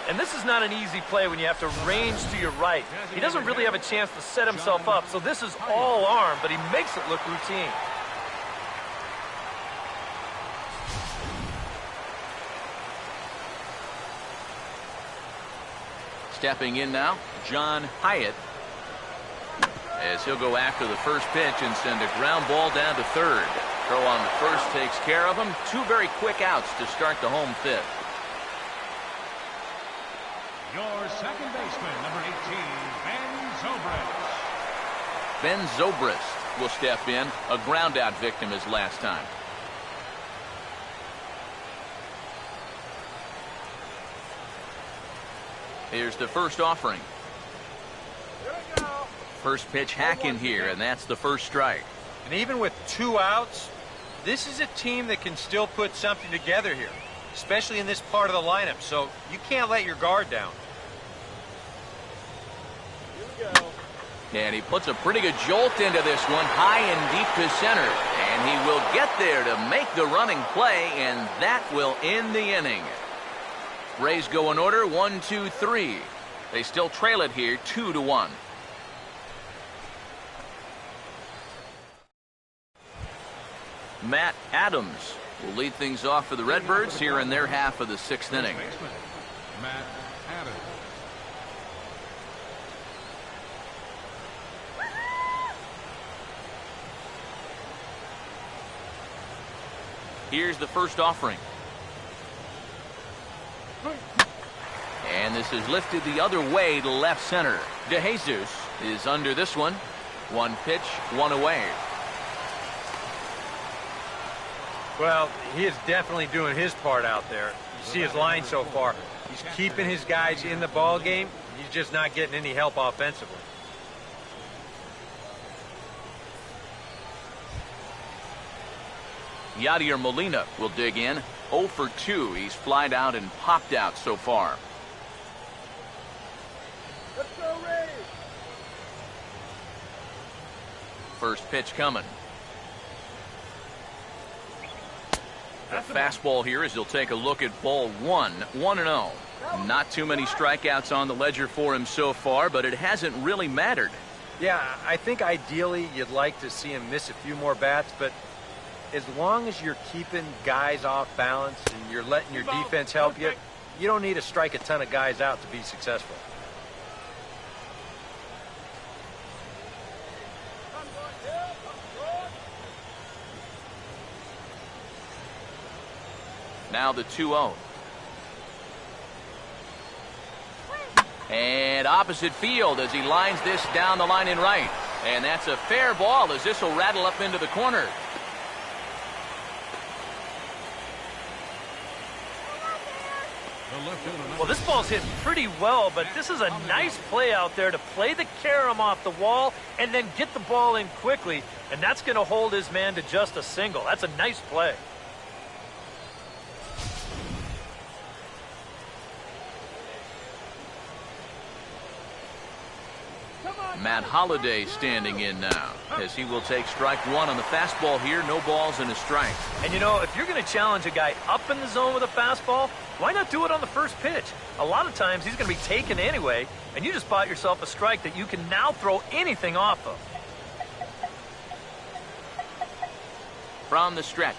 And this is not an easy play when you have to range to your right. He doesn't really have a chance to set himself up, so this is all arm, but he makes it look routine. Stepping in now, John Hyatt, as he'll go after the first pitch and send a ground ball down to third. Throw on the first takes care of him. Two very quick outs to start the home fifth. Your second baseman, number 18, Ben Zobrist. Ben Zobrist will step in, a ground out victim as last time. Here's the first offering. First pitch hack in here, and that's the first strike. And even with 2 outs, this is a team that can still put something together here, especially in this part of the lineup, so you can't let your guard down. And he puts a pretty good jolt into this one, high and deep to center. And he will get there to make the running play, and that will end the inning. Rays go in order, 1, 2, 3. They still trail it here, 2-1. Matt Adams will lead things off for the Redbirds here in their half of the 6th inning. Matt Adams. Here's the first offering. And this is lifted the other way to left center. DeJesus is under this one. One pitch, one away. Well, he is definitely doing his part out there. You see his line so far. He's keeping his guys in the ball game. He's just not getting any help offensively. Yadier Molina will dig in. 0 for 2. He's flied out and popped out so far. Let's go, Rays! First pitch coming. The fastball here as he'll take a look at ball 1. 1-0. Not too many strikeouts on the ledger for him so far, but it hasn't really mattered. Yeah, I think ideally you'd like to see him miss a few more bats, but as long as you're keeping guys off balance and you're letting your defense help you, you don't need to strike a ton of guys out to be successful. Now the 2-0. And opposite field as he lines this down the line in right. And that's a fair ball as this will rattle up into the corner. Well, this ball's hit pretty well, but this is a nice play out there to play the carom off the wall and then get the ball in quickly. And that's going to hold his man to just a single. That's a nice play. Matt Holliday standing in now as he will take strike 1 on the fastball here. No balls and a strike. And you know, if you're going to challenge a guy up in the zone with a fastball, why not do it on the first pitch? A lot of times he's going to be taken anyway, and you just bought yourself a strike that you can now throw anything off of. From the stretch.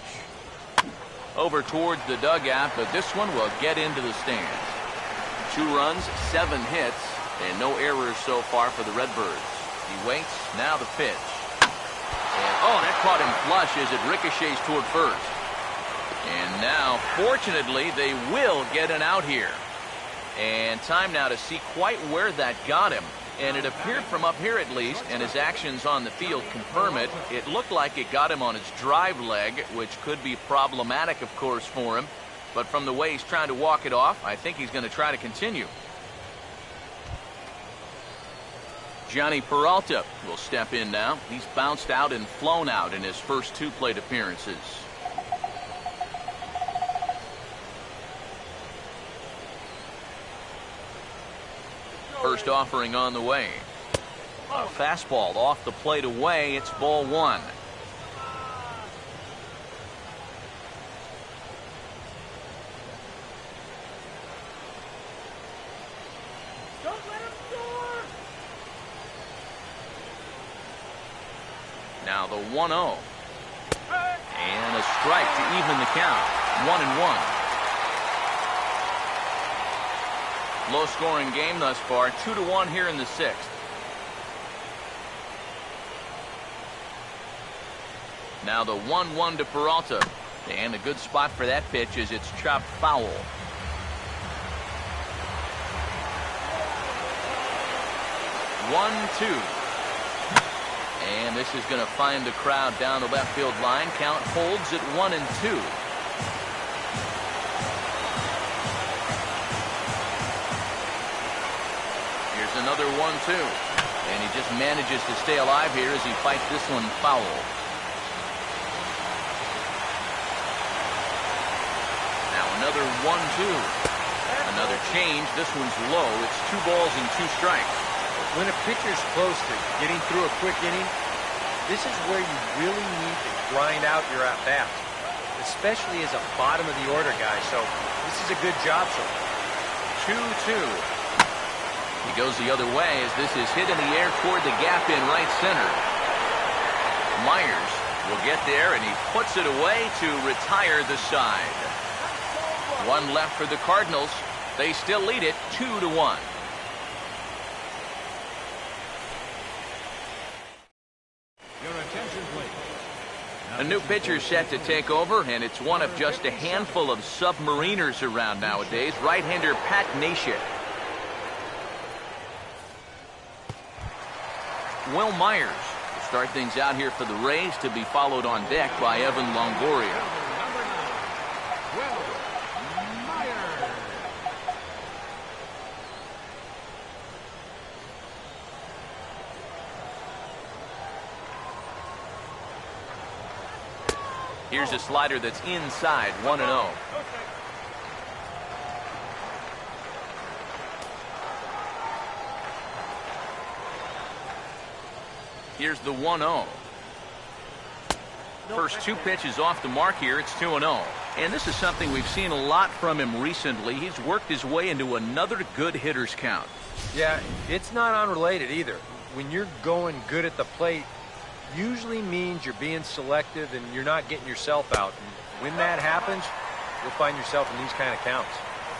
Over towards the dugout, but this one will get into the stands. 2 runs, 7 hits. And no errors so far for the Redbirds. He waits. Now the pitch. And, oh, that caught him flush as it ricochets toward first. And now, fortunately, they will get an out here. And time now to see quite where that got him. And it appeared from up here at least, and his actions on the field confirm it. It looked like it got him on his drive leg, which could be problematic, of course, for him. But from the way he's trying to walk it off, I think he's going to try to continue. Johnny Peralta will step in now. He's bounced out and flown out in his first 2 plate appearances. First offering on the way. A fastball off the plate away. It's ball one. Now the 1-0. And a strike to even the count. 1-1. Low scoring game thus far. 2-1 here in the sixth. Now the 1-1 to Peralta. And a good spot for that pitch as it's chopped foul. One, two. And this is going to find the crowd down the left field line. Count holds at 1-2. Here's another 1-2. And he just manages to stay alive here as he fights this one foul. Now another 1-2. Another change. This one's low. It's 2 balls and 2 strikes. When a pitcher's close to getting through a quick inning, this is where you really need to grind out your at-bats, especially as a bottom-of-the-order guy, so this is a good job so far. 2-2. He goes the other way as this is hit in the air toward the gap in right center. Myers will get there, and he puts it away to retire the side. One left for the Cardinals. They still lead it 2-1. A new pitcher set to take over, and it's one of just a handful of submariners around nowadays. Right-hander Pat Neshek. Will Myers will start things out here for the Rays, to be followed on deck by Evan Longoria. Here's a slider that's inside. 1-0. Here's the 1-0. First 2 pitches off the mark here. It's 2-0. And this is something we've seen a lot from him recently. He's worked his way into another good hitter's count. Yeah, it's not unrelated either. When you're going good at the plate, usually means you're being selective and you're not getting yourself out. And when that happens, you'll find yourself in these kind of counts.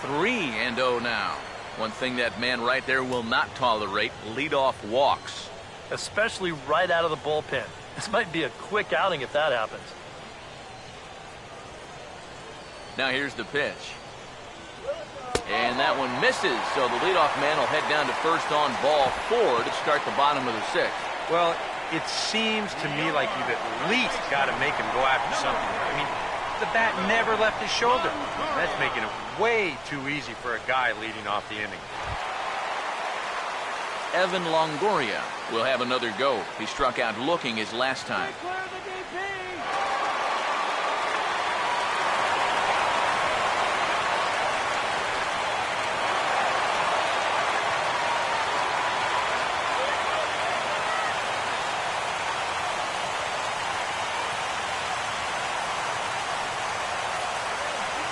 3-0 now. One thing that man right there will not tolerate: leadoff walks. Especially right out of the bullpen. This might be a quick outing if that happens. Now here's the pitch. And that one misses, so the leadoff man will head down to first on ball 4 to start the bottom of the 6th. Well, it seems to me like you've at least got to make him go after something. I mean, the bat never left his shoulder. That's making it way too easy for a guy leading off the inning. Evan Longoria will have another go. He struck out looking his last time.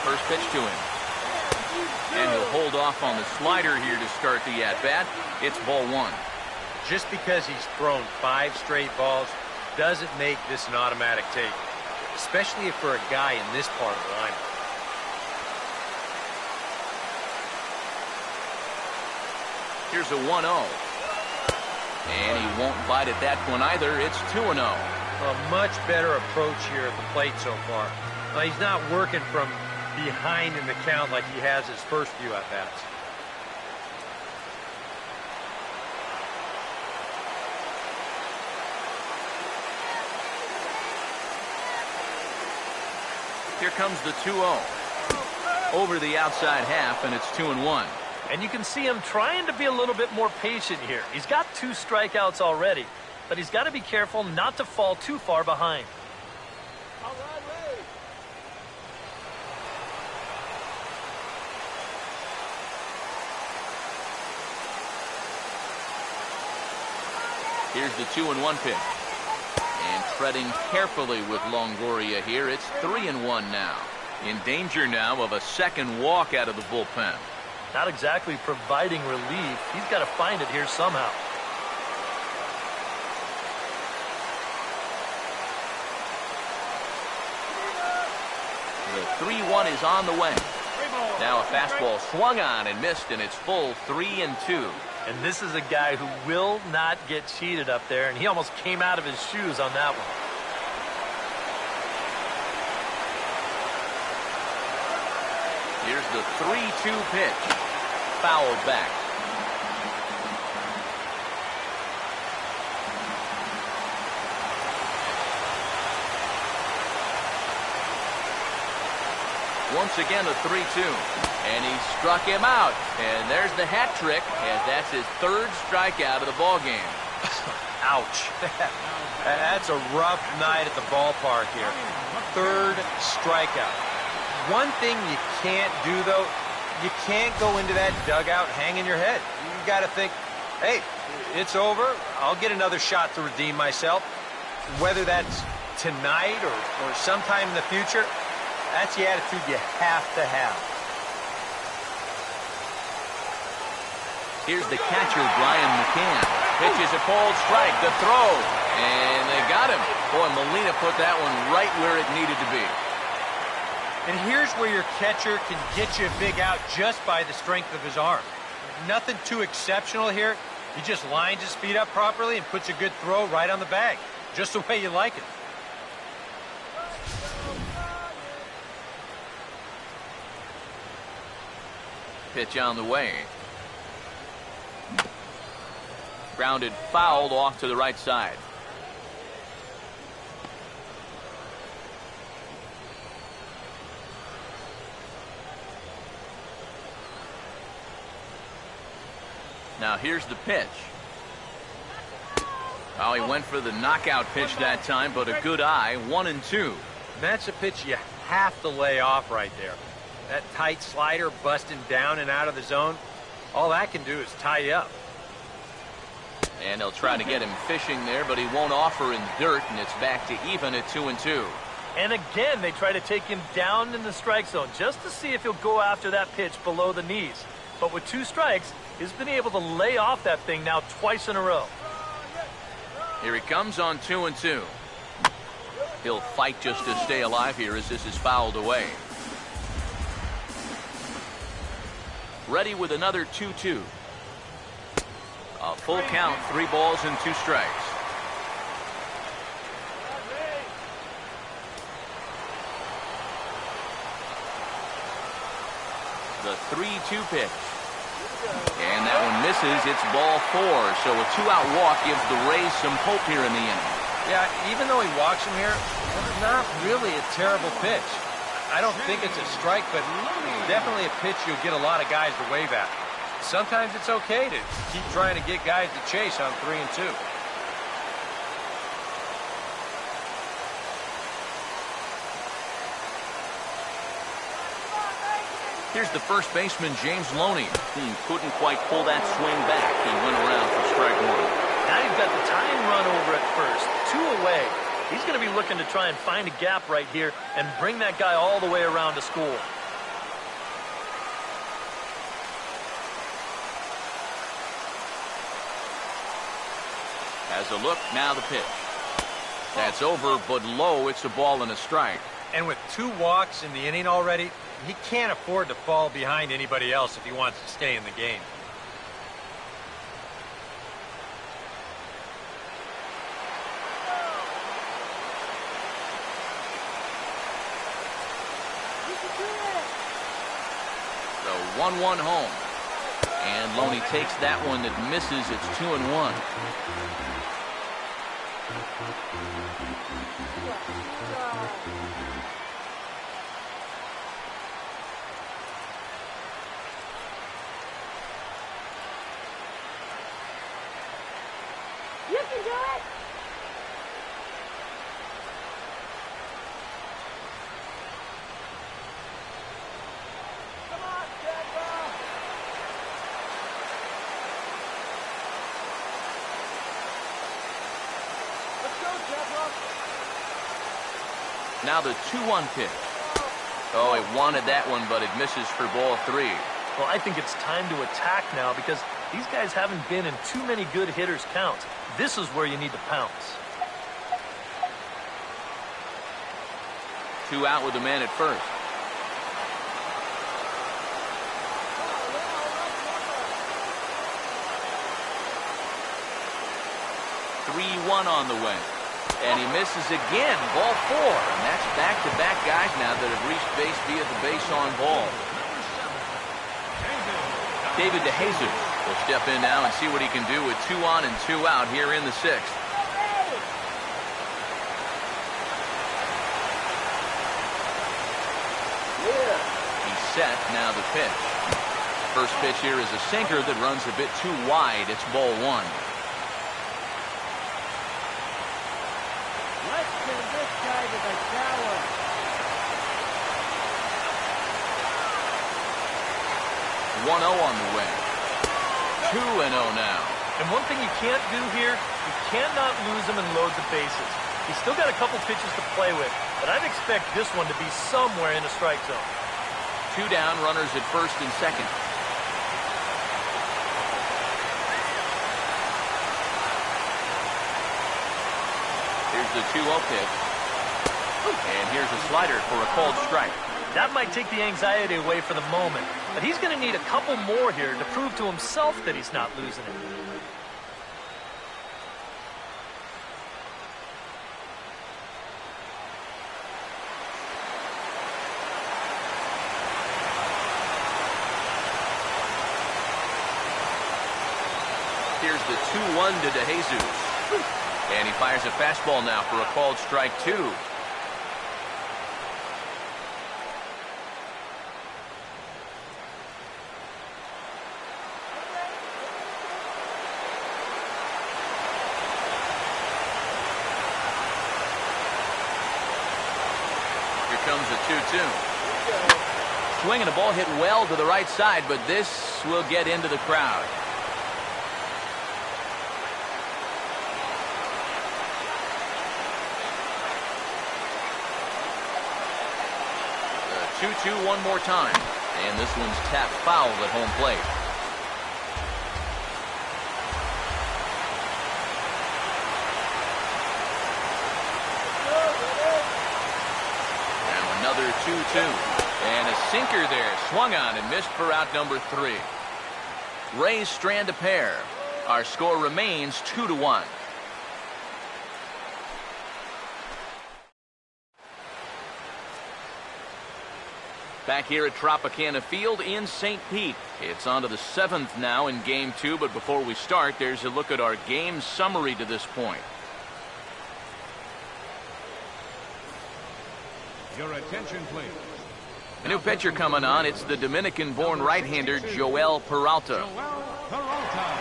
First pitch to him. And he'll hold off on the slider here to start the at-bat. It's ball 1. Just because he's thrown 5 straight balls doesn't make this an automatic take, especially for a guy in this part of the lineup. Here's a 1-0. And he won't bite at that one either. It's 2-0. A much better approach here at the plate so far. Well, he's not working from behind in the count like he has his first few at-bats. Here comes the 2-0. Over the outside half, and it's 2-1. And you can see him trying to be a little bit more patient here. He's got 2 strikeouts already, but he's got to be careful not to fall too far behind. Here's the 2-1 pitch. And treading carefully with Longoria here. It's 3-1 now. In danger now of a second walk out of the bullpen. Not exactly providing relief. He's got to find it here somehow. The 3-1 is on the way. Now a fastball swung on and missed, and it's full 3-2. And this is a guy who will not get cheated up there, and he almost came out of his shoes on that one. Here's the 3-2 pitch. Fouled back. Once again, a 3-2. And he struck him out. And there's the hat trick, as that's his third strikeout of the ballgame. Ouch. That's a rough night at the ballpark here. Third strikeout. One thing you can't do, though, you can't go into that dugout hanging your head. You got to think, hey, it's over. I'll get another shot to redeem myself. Whether that's tonight or sometime in the future, that's the attitude you have to have. Here's the catcher, Brian McCann. Pitches a cold strike. The throw. And they got him. Boy, Molina put that one right where it needed to be. And here's where your catcher can get you a big out just by the strength of his arm. Nothing too exceptional here. He just lines his feet up properly and puts a good throw right on the bag. Just the way you like it. Pitch on the way. Grounded fouled off to the right side. Now here's the pitch. Oh, he went for the knockout pitch that time, but a good eye, 1-2. That's a pitch you have to lay off right there. That tight slider busting down and out of the zone, all that can do is tie you up. And they'll try to get him fishing there, but he won't offer in dirt, and it's back to even at 2-2. And again, they try to take him down in the strike zone just to see if he'll go after that pitch below the knees. But with 2 strikes, he's been able to lay off that thing now twice in a row. Here he comes on 2-2. He'll fight just to stay alive here as this is fouled away. Ready with another 2-2. A full count, 3 balls and 2 strikes. The 3-2 pitch. And that one misses. It's ball 4. So a 2-out walk gives the Rays some hope here in the inning. Yeah, even though he walks him here, it's not really a terrible pitch. I don't think it's a strike, but definitely a pitch you'll get a lot of guys to wave at. Sometimes it's okay to keep trying to get guys to chase on 3-2. Here's the first baseman, James Loney. He couldn't quite pull that swing back. He went around for strike 1. Now you've got the tying run over at first. 2 away. He's going to be looking to try and find a gap right here and bring that guy all the way around to score. Has a look, now the pitch. That's over, but low. It's a ball and a strike. And with 2 walks in the inning already, he can't afford to fall behind anybody else if he wants to stay in the game. The 1-1 home. And Loney takes that one that misses. It's 2-1. You can do it! Come on, Kendall! Now the 2-1 pitch. Oh, he wanted that one, but it misses for ball 3. Well, I think it's time to attack now because these guys haven't been in too many good hitters' counts. This is where you need to pounce. 2 out with a man at first. One on the way. And he misses again. Ball 4. And that's back-to-back guys now that have reached base via the base on ball. David DeJesus will step in now and see what he can do with 2 on and 2 out here in the 6th. He's set. Now the pitch. First pitch here is a sinker that runs a bit too wide. It's ball 1. Let's send this guy to the shower. 1-0 on the way. 2-0 now. And one thing you can't do here, you cannot lose him and load the bases. He's still got a couple pitches to play with, but I'd expect this one to be somewhere in the strike zone. 2 down, runners at first and second. Here's the 2-0 pitch. And here's a slider for a called strike. That might take the anxiety away for the moment, but he's going to need a couple more here to prove to himself that he's not losing it. Here's the 2-1 to DeJesus. And he fires a fastball now for a called strike 2. Here comes a 2-2. Swing and a ball hit well to the right side, but this will get into the crowd. The 2-2 one more time, and this one's tapped foul at home plate. Now another 2-2. And a sinker there, swung on and missed for out number 3. Rays strand a pair. Our score remains 2-1. Back here at Tropicana Field in St. Pete. It's on to the 7th now in Game 2, but before we start, there's a look at our game summary to this point. Your attention, please. A new pitcher coming on. It's the Dominican-born right-hander Joel Peralta. Joel Peralta.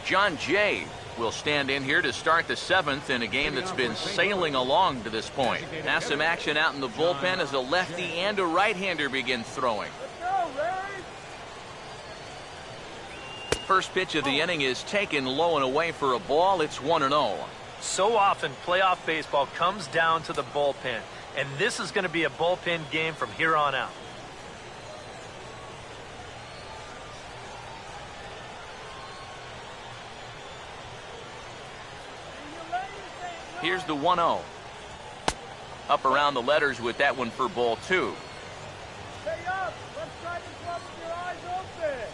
John Jay will stand in here to start the 7th in a game that's been sailing along to this point. Now some action out in the bullpen as a lefty and a right-hander begin throwing. First pitch of the inning is taken low and away for a ball. It's 1-0. So often, playoff baseball comes down to the bullpen, and this is going to be a bullpen game from here on out. Here's the 1-0. Up around the letters with that one for ball 2. Stay up. Let's try this one with your eyes open.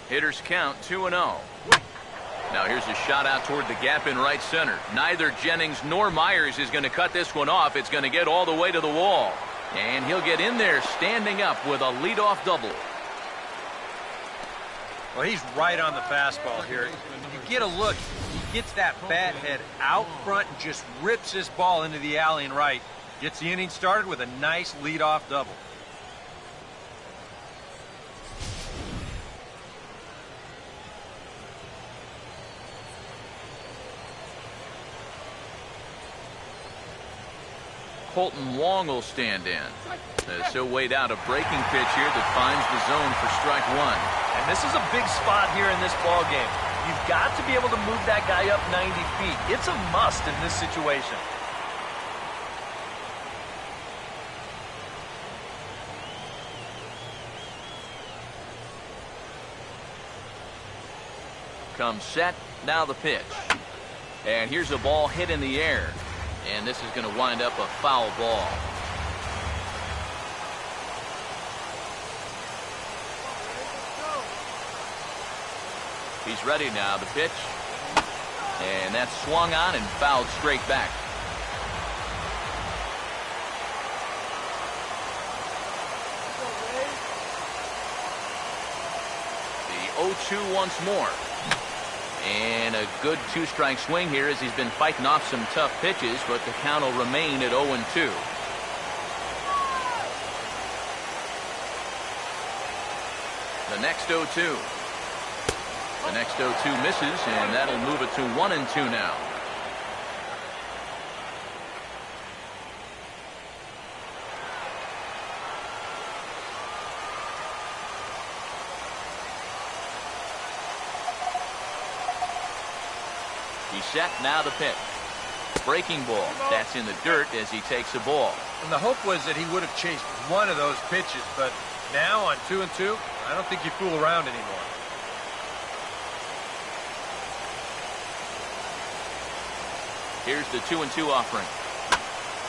Hitters count 2-0. Now here's a shot out toward the gap in right center. Neither Jennings nor Myers is going to cut this one off. It's going to get all the way to the wall. And he'll get in there standing up with a leadoff double. Well, he's right on the fastball here. You get a look. He gets that bat head out front and just rips this ball into the alley and right. Gets the inning started with a nice leadoff double. Colton Wong will stand in. So weighed out a breaking pitch here that finds the zone for strike one. And this is a big spot here in this ball game. You've got to be able to move that guy up 90 feet. It's a must in this situation. Comes set, now the pitch. And here's a ball hit in the air. And this is going to wind up a foul ball. He's ready now, the pitch. And that's swung on and fouled straight back. The 0-2 once more. And a good two-strike swing here as he's been fighting off some tough pitches, but the count will remain at 0-2. The next 0-2. The next 0-2 misses, and that'll move it to 1-2 now. He's set, now the pitch. Breaking ball. That's in the dirt as he takes a ball. And the hope was that he would have chased one of those pitches, but now on 2-2, I don't think you fool around anymore. Here's the 2-2 offering.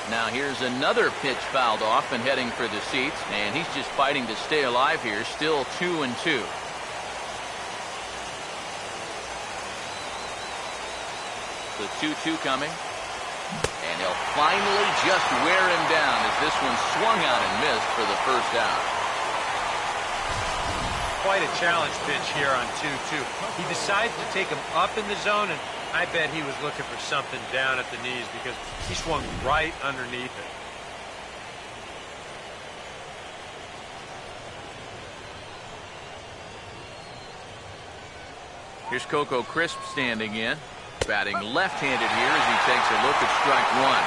Now here's another pitch fouled off and heading for the seats, and he's just fighting to stay alive here. Still 2-2. The 2-2 coming. And he'll finally just wear him down as this one swung out and missed for the first out. Quite a challenge pitch here on 2-2. He decides to take him up in the zone, and I bet he was looking for something down at the knees because he swung right underneath it. Here's Coco Crisp standing in. Batting left-handed here as he takes a look at strike one.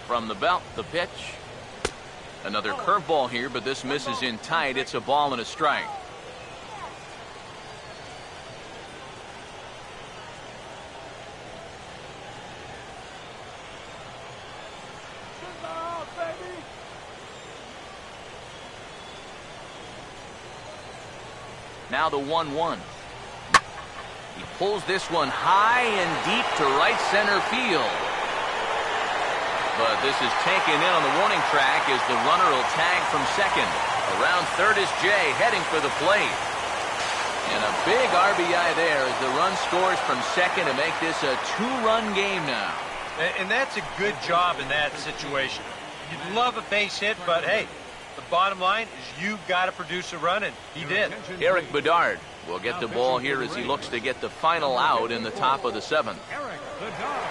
From the belt, the pitch. Another curveball here, but this misses in tight. It's a ball and a strike. Now the 1-1. He pulls this one high and deep to right center field. But this is taken in on the warning track as the runner will tag from second. Around third is Jay heading for the plate. And a big RBI there as the run scores from second to make this a two-run game now. And that's a good job in that situation. You'd love a base hit, but hey, the bottom line is you got to produce a run, and he did. Eric Bedard will get the ball here as he looks to get the final out in the top of the seventh. Eric Bedard.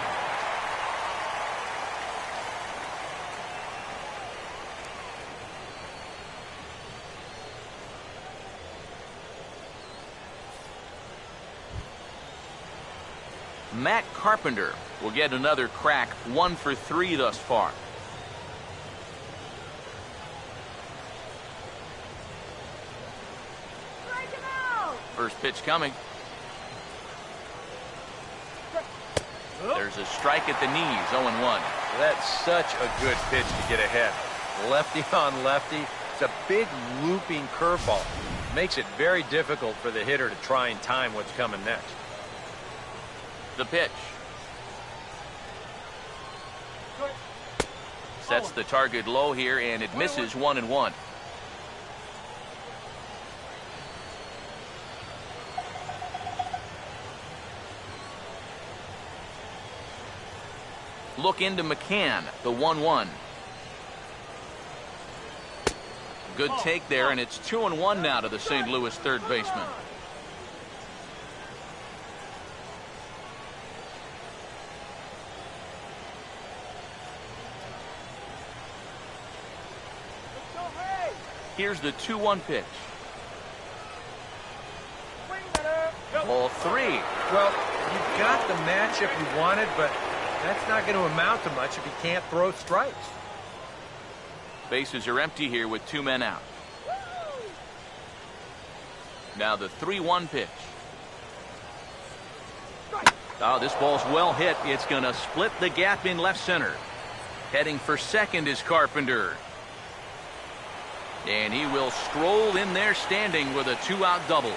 Matt Carpenter will get another crack, 1 for 3 thus far. First pitch coming. There's a strike at the knees, 0-1. That's such a good pitch to get ahead. Lefty on lefty. It's a big looping curveball. Makes it very difficult for the hitter to try and time what's coming next. The pitch. Sets the target low here, and it misses 1-1. Look into McCann, the 1-1. Good take there, and it's 2-1 now to the St. Louis third baseman. Here's the 2-1 pitch. Ball 3. Well, you've got the matchup you wanted, but that's not going to amount to much if you can't throw strikes. Bases are empty here with 2 men out. Now the 3-1 pitch. Oh, this ball's well hit. It's going to split the gap in left center. Heading for second is Carpenter. And he will stroll in there standing with a 2-out double.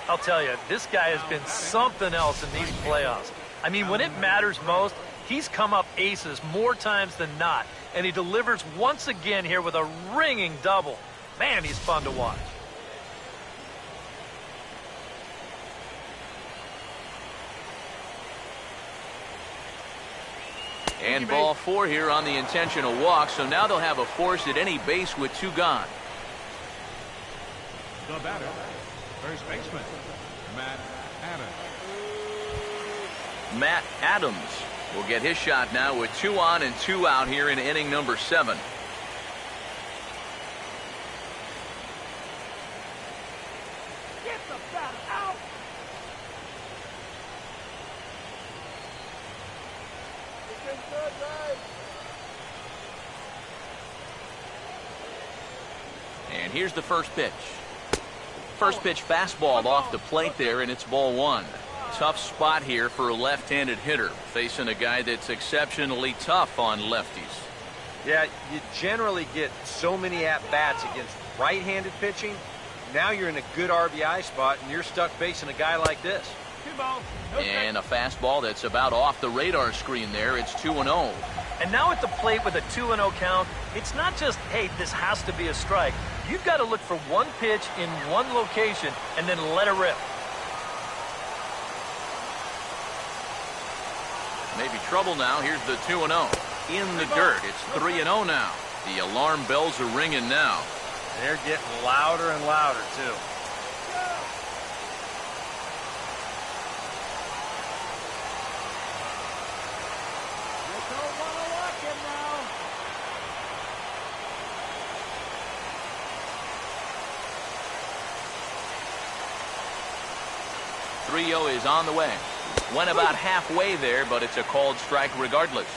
I'll tell you, this guy has been something else in these playoffs. I mean, when it matters most, he's come up aces more times than not. And he delivers once again here with a ringing double. Man, he's fun to watch. And ball 4 here on the intentional walk. So now they'll have a force at any base with 2 gone. The batter, first baseman, Matt Adams. Matt Adams will get his shot now with 2 on and 2 out here in inning number 7. Get the bat out. Looking good, right? And here's the first pitch. First pitch fastball off the plate there, and it's ball 1. Tough spot here for a left-handed hitter, facing a guy that's exceptionally tough on lefties. Yeah, you generally get so many at-bats against right-handed pitching. Now you're in a good RBI spot, and you're stuck facing a guy like this. And a fastball that's about off the radar screen there. It's 2-0. And now at the plate with a 2-0 count, it's not just, hey, this has to be a strike. You've got to look for one pitch in one location and then let it rip. Maybe trouble now. Here's the 2-0. In the dirt. It's 3-0 now. The alarm bells are ringing now. They're getting louder and louder, too. You don't want to walk him now. .30 is on the way. Went about halfway there, but it's a called strike regardless.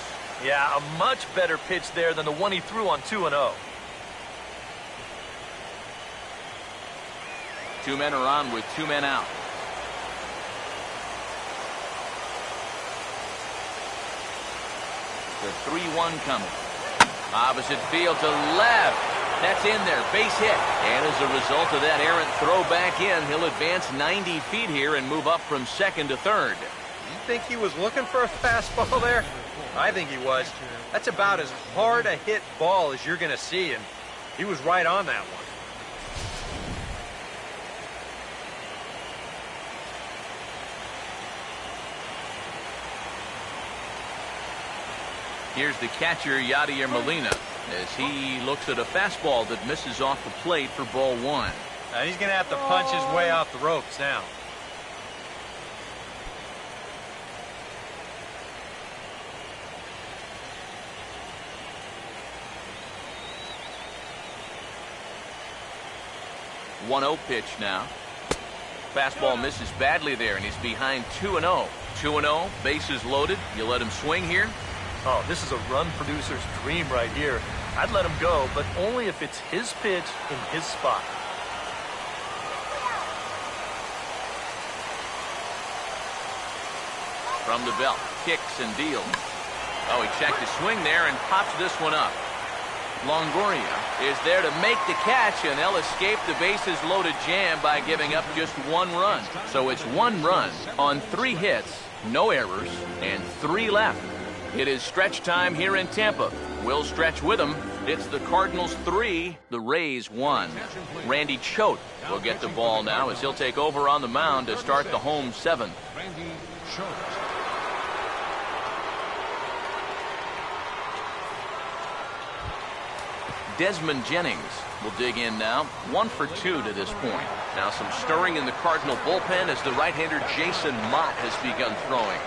Yeah, a much better pitch there than the one he threw on 2-0. 2 men are on with 2 men out. The 3-1 coming. Opposite field to left. That's in there. Base hit. And as a result of that errant throw back in, he'll advance 90 feet here and move up from second to third. You think he was looking for a fastball there? I think he was. That's about as hard a hit ball as you're going to see, and he was right on that one. Here's the catcher, Yadier Molina, as he looks at a fastball that misses off the plate for ball 1. Now he's going to have to punch his way off the ropes now. .1-0 pitch now. Fastball misses badly there, and he's behind 2-0. 2-0, bases loaded. You let him swing here? Oh, this is a run producer's dream right here. I'd let him go, but only if it's his pitch in his spot. From the belt, kicks and deals. Oh, he checked his swing there and pops this one up. Longoria is there to make the catch, and they'll escape the bases loaded jam by giving up just 1 run. So it's 1 run on 3 hits, no errors, and 3 left. It is stretch time here in Tampa. We'll stretch with them. It's the Cardinals 3, the Rays 1. Randy Choate will get the ball now as he'll take over on the mound to start the home 7th. Randy Choate. Desmond Jennings will dig in now. 1 for 2 to this point. Now some stirring in the Cardinal bullpen as the right-hander Jason Mott has begun throwing.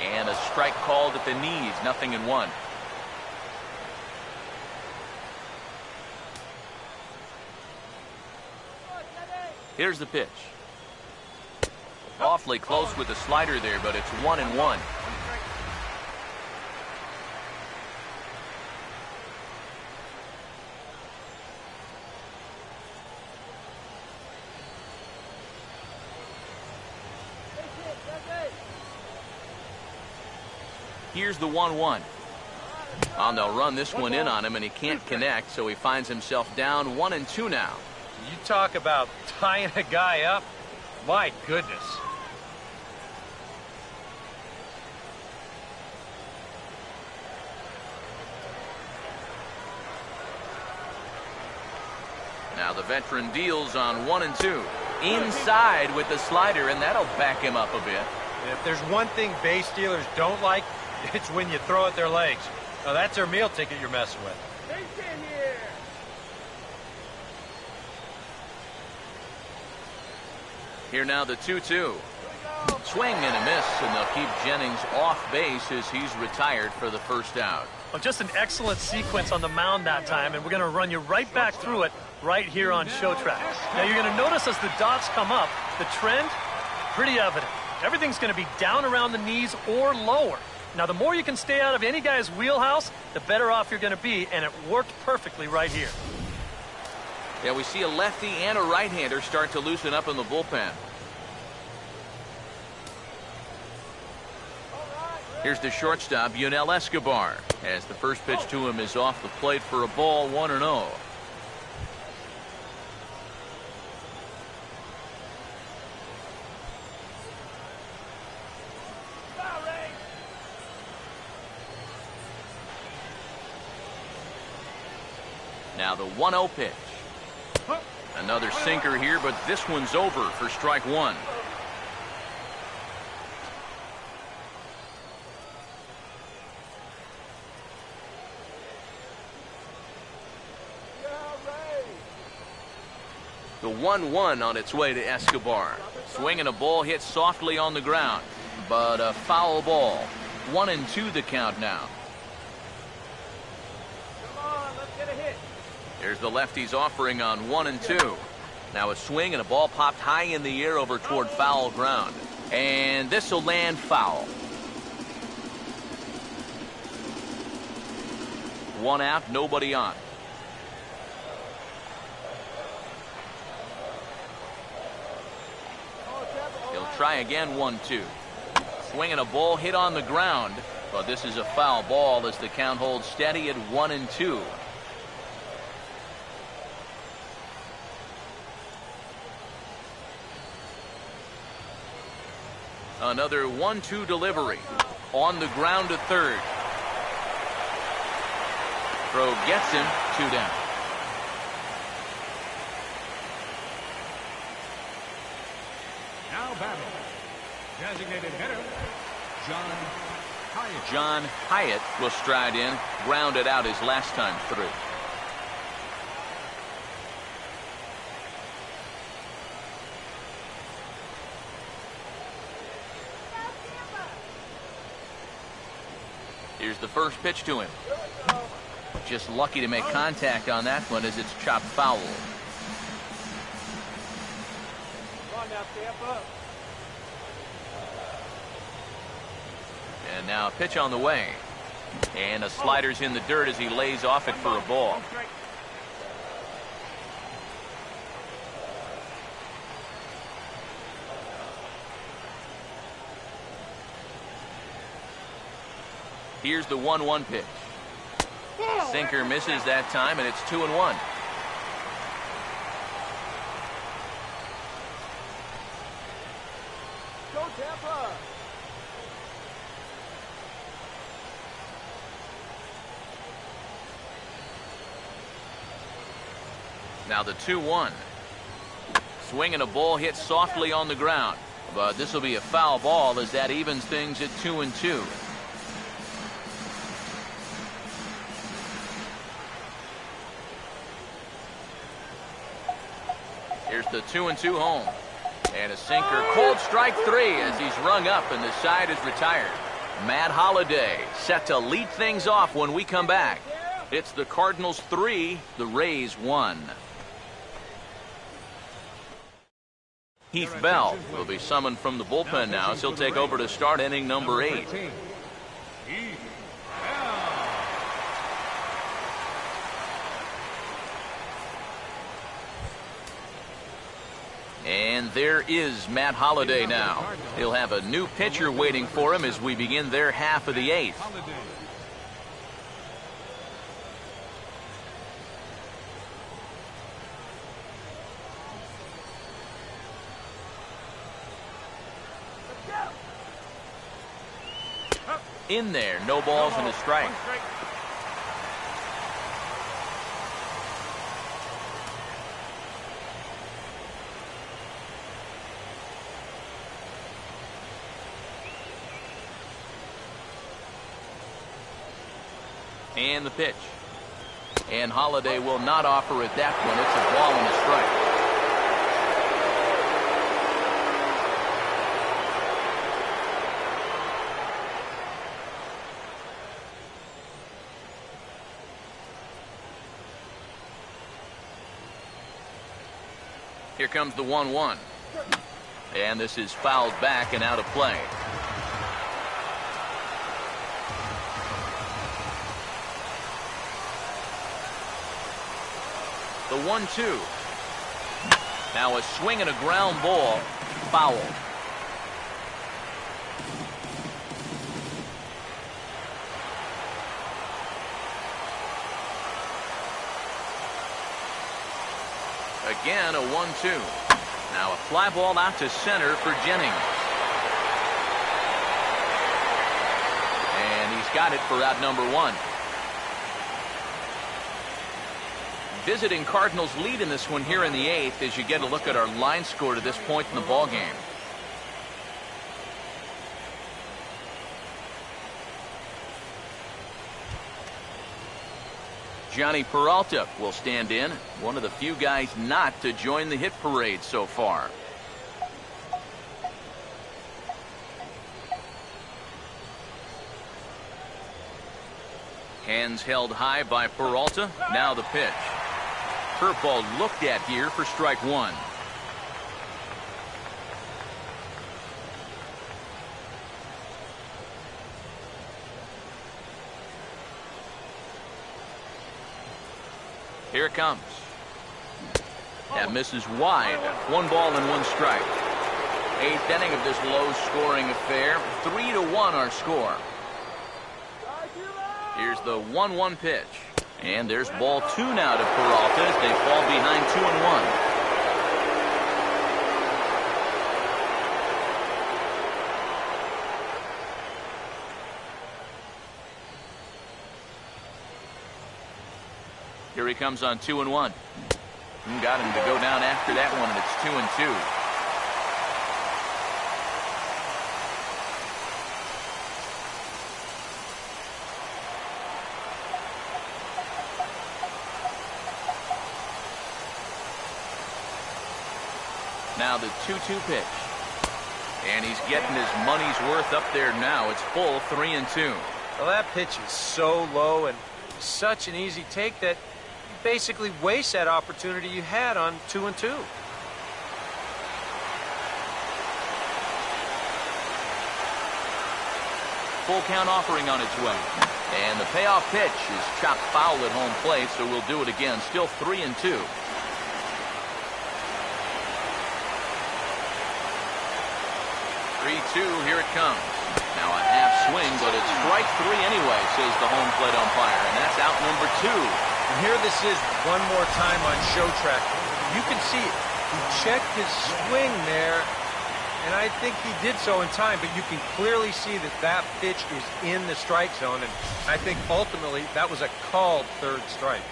And a strike called at the knees, 0-1. Here's the pitch. Awfully close with the slider there, but it's 1-1. Here's the 1-1. Oh, they'll run this one in on him, and he can't connect, so he finds himself down 1-2 now. You talk about tying a guy up. My goodness. Now the veteran deals on 1-2. Inside with the slider, and that'll back him up a bit. If there's one thing base stealers don't like, it's when you throw at their legs. Now that's their meal ticket you're messing with. Here now the 2-2. Swing and a miss, and they'll keep Jennings off base as he's retired for the first out. Well, just an excellent sequence on the mound that time, and we're going to run you right back through it right here on Show Track. Now you're going to notice as the dots come up, the trend, pretty evident. Everything's going to be down around the knees or lower. Now the more you can stay out of any guy's wheelhouse, the better off you're going to be, and it worked perfectly right here. Yeah, we see a lefty and a right-hander start to loosen up in the bullpen. Here's the shortstop, Yunel Escobar, as the first pitch to him is off the plate for a ball, 1-0. Now the 1-0 pitch. Another sinker here, but this one's over for strike one. The 1-1 on its way to Escobar. Swinging a ball hit softly on the ground, but a foul ball. 1-2 the count now. There's the lefty's offering on 1-2. Now a swing and a ball popped high in the air over toward foul ground. And this will land foul. One out, nobody on. He'll try again, 1-2. Swing and a ball hit on the ground, but this is a foul ball as the count holds steady at 1-2. Another 1-2 delivery. On the ground to third. Throw gets him, 2 down. Now batting. Designated hitter, John Hyatt. John Hyatt will stride in, grounded out his last time through. Here's the first pitch to him. Just lucky to make contact on that one as it's chopped foul. And now a pitch on the way. And a slider's in the dirt as he lays off it for a ball. Here's the 1-1 pitch. Sinker misses that time, and it's 2-1. Go Tampa! Now the 2-1. Swing and a ball hit softly on the ground. But this will be a foul ball as that evens things at 2-2. Here's the 2-2 home. And a sinker, cold strike 3 as he's rung up and the side is retired. Matt Holliday set to lead things off when we come back. It's the Cardinals 3, the Rays 1. Heath Bell will be summoned from the bullpen now, as he'll take over to start inning number 8. And there is Matt Holliday now. He'll have a new pitcher waiting for him as we begin their half of the 8th. In there, no balls and a strike. And the pitch. And Holliday will not offer at that one. It's a ball and a strike. Here comes the 1-1. And this is fouled back and out of play. The 1-2. Now a swing and a ground ball. Foul. Again, a 1-2. Now a fly ball out to center for Jennings. And he's got it for out number 1. Visiting Cardinals lead in this one here in the 8th as you get a look at our line score to this point in the ball game. Johnny Peralta will stand in, one of the few guys not to join the hit parade so far. Hands held high by Peralta. Now the pitch. Curveball looked at here for strike 1. Here it comes. That misses wide. 1 ball and 1 strike. 8th inning of this low-scoring affair. 3-1 our score. Here's the 1-1 pitch. And there's ball 2 now to Peralta as they fall behind 2-1. Here he comes on 2-1. Got him to go down after that one, and it's 2-2. Now the 2-2 pitch. And he's getting his money's worth up there now. It's full 3-2. Well, that pitch is so low and such an easy take that you basically waste that opportunity you had on 2-2. Full count offering on its way. And the payoff pitch is chopped foul at home plate, so we'll do it again. Still 3-2. 3-2, here it comes. Now a half swing, but it's strike 3 anyway, says the home plate umpire, and that's out number 2. And here this is one more time on show track. You can see it. He checked his swing there, and I think he did so in time, but you can clearly see that that pitch is in the strike zone, and I think ultimately that was a called 3rd strike.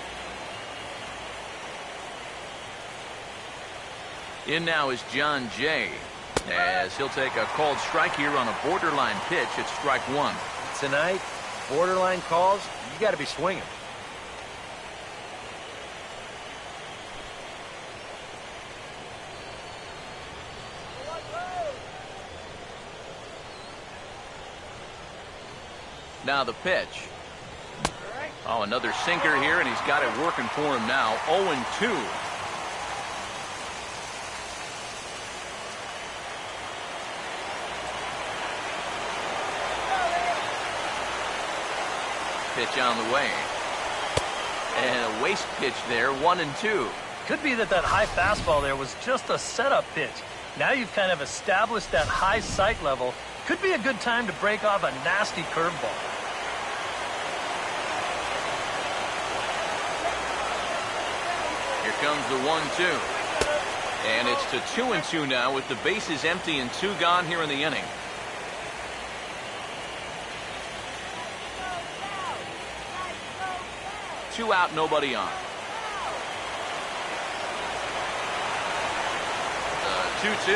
In now is John Jay, as he'll take a called strike here on a borderline pitch at strike 1. Tonight, borderline calls, you got to be swinging. Now the pitch. Oh, another sinker here, and he's got it working for him now. 0-2. Pitch on the way. And a waste pitch there, 1-2. Could be that high fastball there was just a setup pitch. Now you've kind of established that high sight level. Could be a good time to break off a nasty curveball. Here comes the 1-2. And it's to 2-2 now with the bases empty and 2 gone here in the inning. Two out, nobody on. 2-2.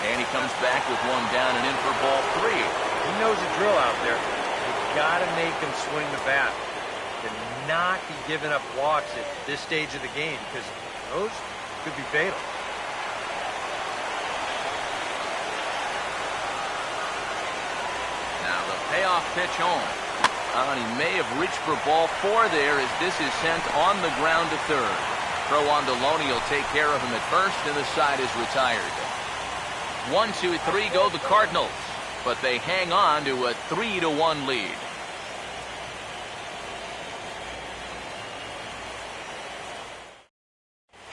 And he comes back with one down and in for ball 3. He knows the drill out there. You've got to make him swing the bat. Cannot be giving up walks at this stage of the game because those could be fatal. Now the payoff pitch home. And he may have reached for ball 4 there as this is sent on the ground to third. Throw on to Loney will take care of him at first, and the side is retired. 1, 2, 3 go the Cardinals, but they hang on to a 3-1 lead.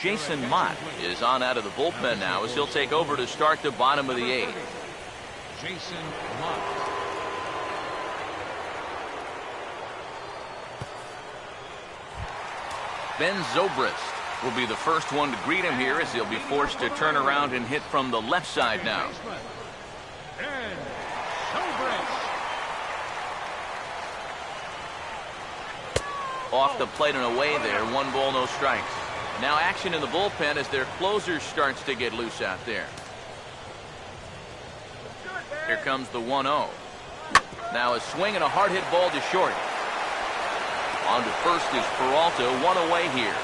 Jason Mott is on out of the bullpen now as he'll take over to start the bottom of the 8th. Jason Mott. Ben Zobrist will be the first one to greet him here as he'll be forced to turn around and hit from the left side now. Ben Zobrist. Off the plate and away there. 1 ball, no strikes. Now action in the bullpen as their closer starts to get loose out there. Here comes the 1-0. Now a swing and a hard hit ball to short. On to first is Peralta, 1 away here.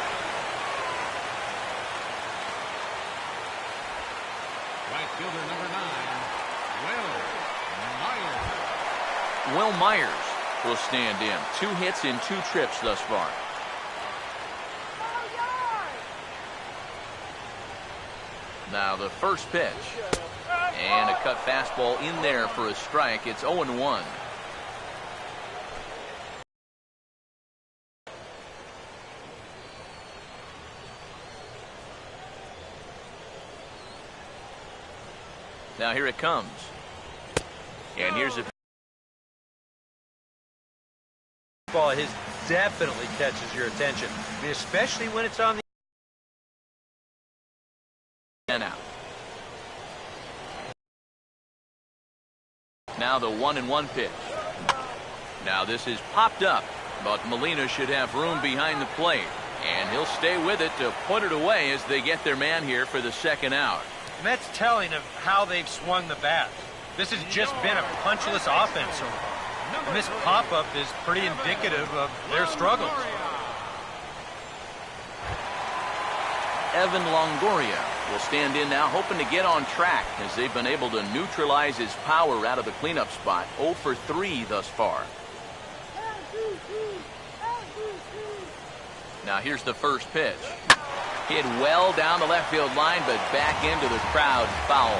Right fielder number 9, Will Myers. Will Myers will stand in. 2 hits in 2 trips thus far. Now the first pitch. And a cut fastball in there for a strike. It's 0-1. Now here it comes. And here's a Ball his definitely catches your attention. I mean, especially when it's on the and out. Now the 1-1 pitch. Now this is popped up, but Molina should have room behind the plate, and he'll stay with it to put it away as they get their man here for the second out. And that's telling of how they've swung the bat. This has just been a punchless offense so far. And this pop-up is pretty indicative of their struggles. Evan Longoria will stand in now, hoping to get on track as they've been able to neutralize his power out of the cleanup spot. 0 for 3 thus far. Now here's the first pitch. Hit well down the left field line, but back into the crowd, foul.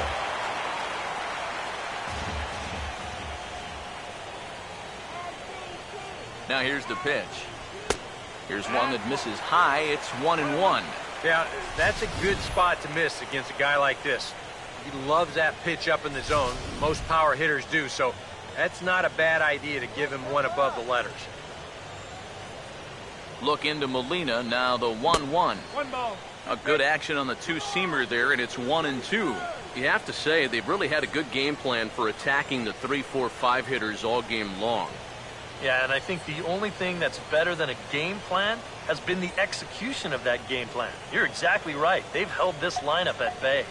Now here's the pitch. Here's one that misses high. It's 1-1. Yeah, that's a good spot to miss against a guy like this. He loves that pitch up in the zone. Most power hitters do, so that's not a bad idea to give him one above the letters. Look into Molina, now the 1-1. 1 ball. A good action on the 2-seamer there, and it's 1-2. You have to say they've really had a good game plan for attacking the 3, 4, 5 hitters all game long. Yeah, and I think the only thing that's better than a game plan has been the execution of that game plan. You're exactly right. They've held this lineup at bay.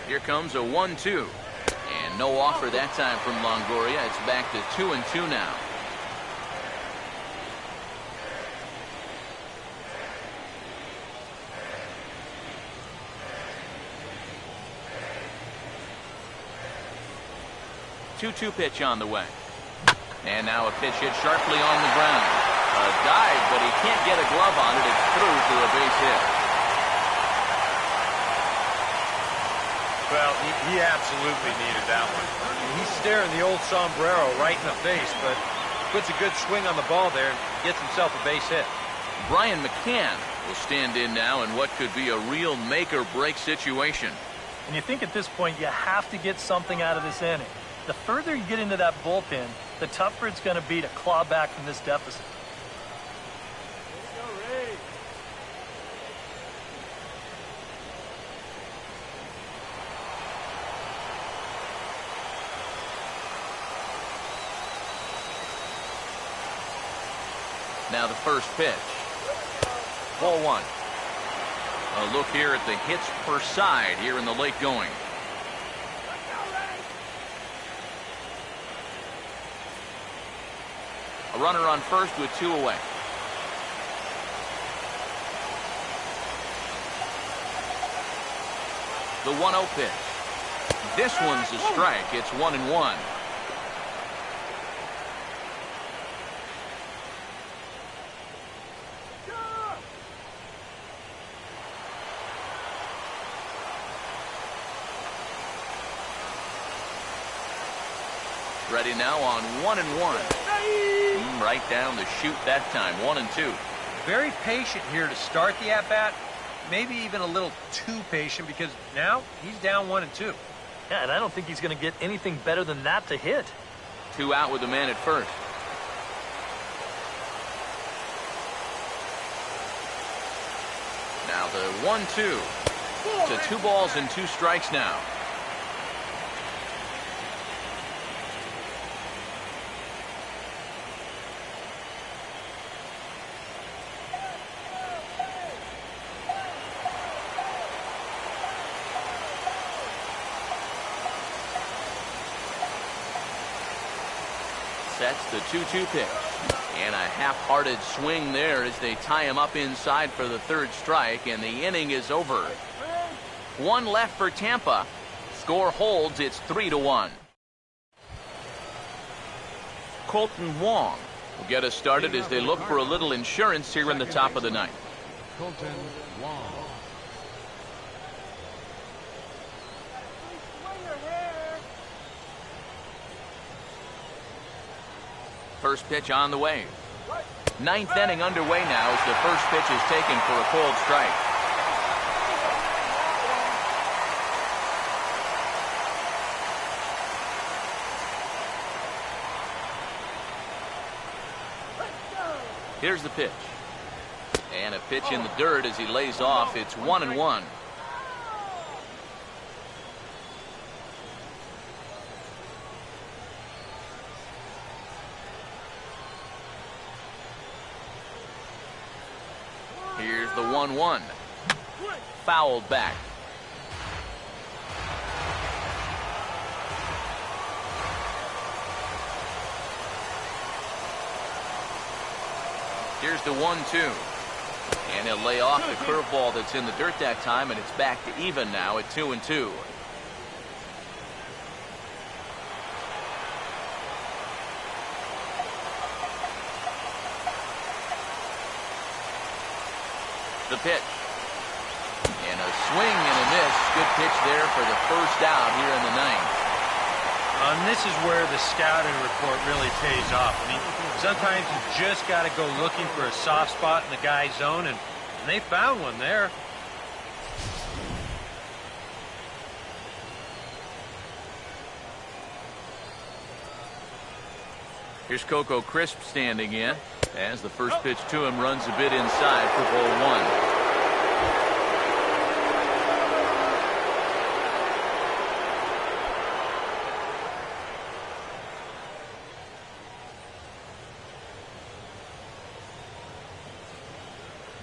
Here comes a 1-2. And no offer that time from Longoria. It's back to 2-2 now. Two-two pitch on the way. And now a pitch hit sharply on the ground. A dive, but he can't get a glove on it. It's through for a base hit. Well, he absolutely needed that one. He's staring the old sombrero right in the face, but puts a good swing on the ball there and gets himself a base hit. Brian McCann will stand in now in what could be a real make-or-break situation. And you think at this point you have to get something out of this inning. The further you get into that bullpen, the tougher it's going to be to claw back from this deficit. Now the first pitch. Ball one. A look here at the hits per side here in the late going. A runner on first with 2 away. The 1-0 pitch. This one's a strike. It's 1-1. Ready now on 1-1. Right down the chute that time. 1-2. Very patient here to start the at-bat. Maybe even a little too patient because now he's down 1-2. Yeah, and I don't think he's going to get anything better than that to hit. 2 out with the man at first. Now the 1-2. To 2 balls and 2 strikes now. Sets the 2-2 pitch. And a half-hearted swing there as they tie him up inside for the 3rd strike, and the inning is over. 1 left for Tampa. Score holds. It's 3-1. Colton Wong will get us started as they look for a little insurance here in the top of the 9th. Colton Wong. First pitch on the way. 9th inning underway now as the first pitch is taken for a cold strike. Here's the pitch. And a pitch in the dirt as he lays off. It's 1-1. Here's the 1-1. Fouled back. Here's the 1-2. And he'll lay off the curveball that's in the dirt that time, and it's back to even now at 2-2. The pitch. And a swing and a miss. Good pitch there for the first out here in the 9th. And this is where the scouting report really pays off. I mean, sometimes you just got to go looking for a soft spot in the guy's zone, and they found one there. Here's Coco Crisp standing in as the first pitch to him runs a bit inside for ball 1.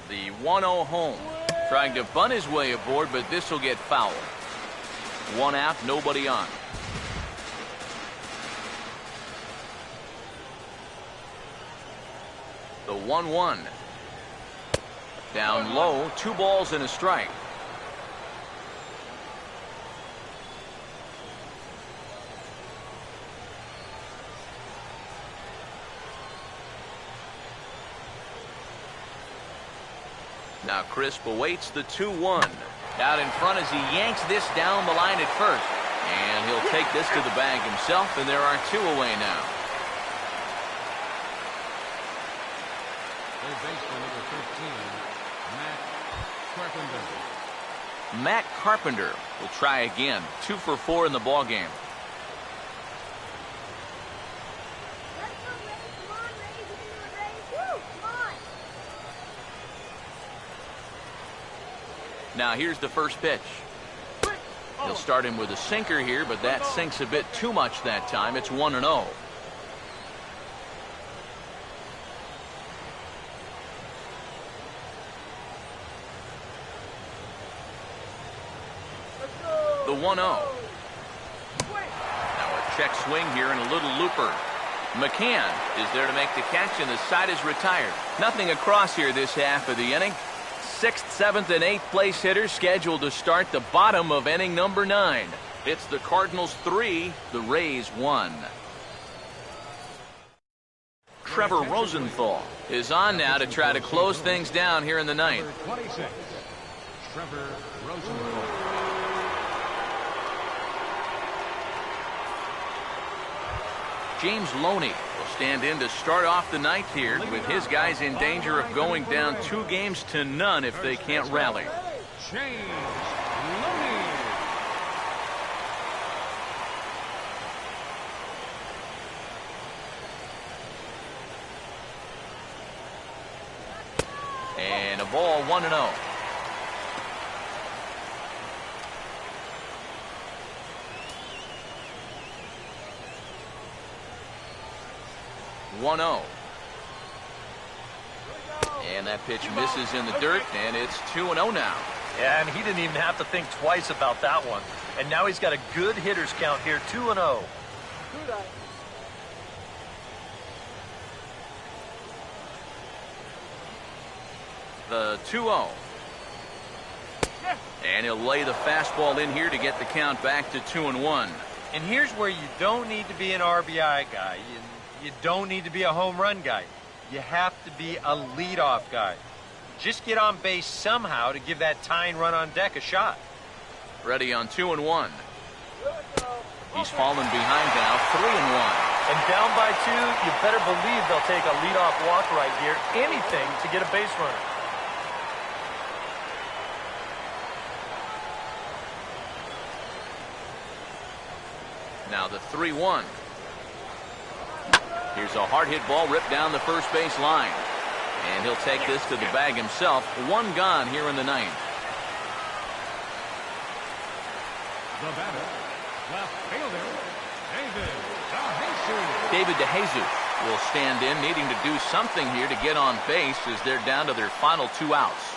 The 1-0 home. Trying to bunt his way aboard, but this will get fouled. 1 out, nobody on. The 1-1. Down low, 2 balls and a strike. Now Crisp awaits the 2-1. Out in front as he yanks this down the line at first. And he'll take this to the bag himself, and there are 2 away now. Third baseman number 13, Matt Carpenter. Matt Carpenter will try again. 2 for 4 in the ball game. Now here's the first pitch. He'll start him with a sinker here, but that sinks a bit too much that time. It's 1-0. The 1-0. Now a check swing here and a little looper. McCann is there to make the catch, and the side is retired. Nothing across here this half of the inning. 6th, 7th, and 8th place hitters scheduled to start the bottom of inning number 9. It's the Cardinals 3, the Rays 1. Trevor Rosenthal is on now to try to close things down here in the 9th. Number 26, Trevor Rosenthal. James Loney will stand in to start off the 9th here, with his guys in danger of going down 2-0 if they can't rally. James Loney. And a ball, 1-0. And that pitch misses in the dirt, and it's 2-0 now. Yeah, and he didn't even have to think twice about that one. And now he's got a good hitters count here, 2-0. The 2-0. And he'll lay the fastball in here to get the count back to 2-1. And here's where you don't need to be an RBI guy. You don't need to be a home run guy. You have to be a leadoff guy. Just get on base somehow to give that tying run on deck a shot. Ready on 2-1. He's fallen behind now, 3-1. And down by 2, you better believe they'll take a leadoff walk right here. Anything to get a base runner. Now the 3-1. Here's a hard hit ball ripped down the first base line. And he'll take this to the bag himself. 1 gone here in the 9th. The batter, left fielder, DeJesus. David DeJesus will stand in, needing to do something here to get on base as they're down to their final 2 outs.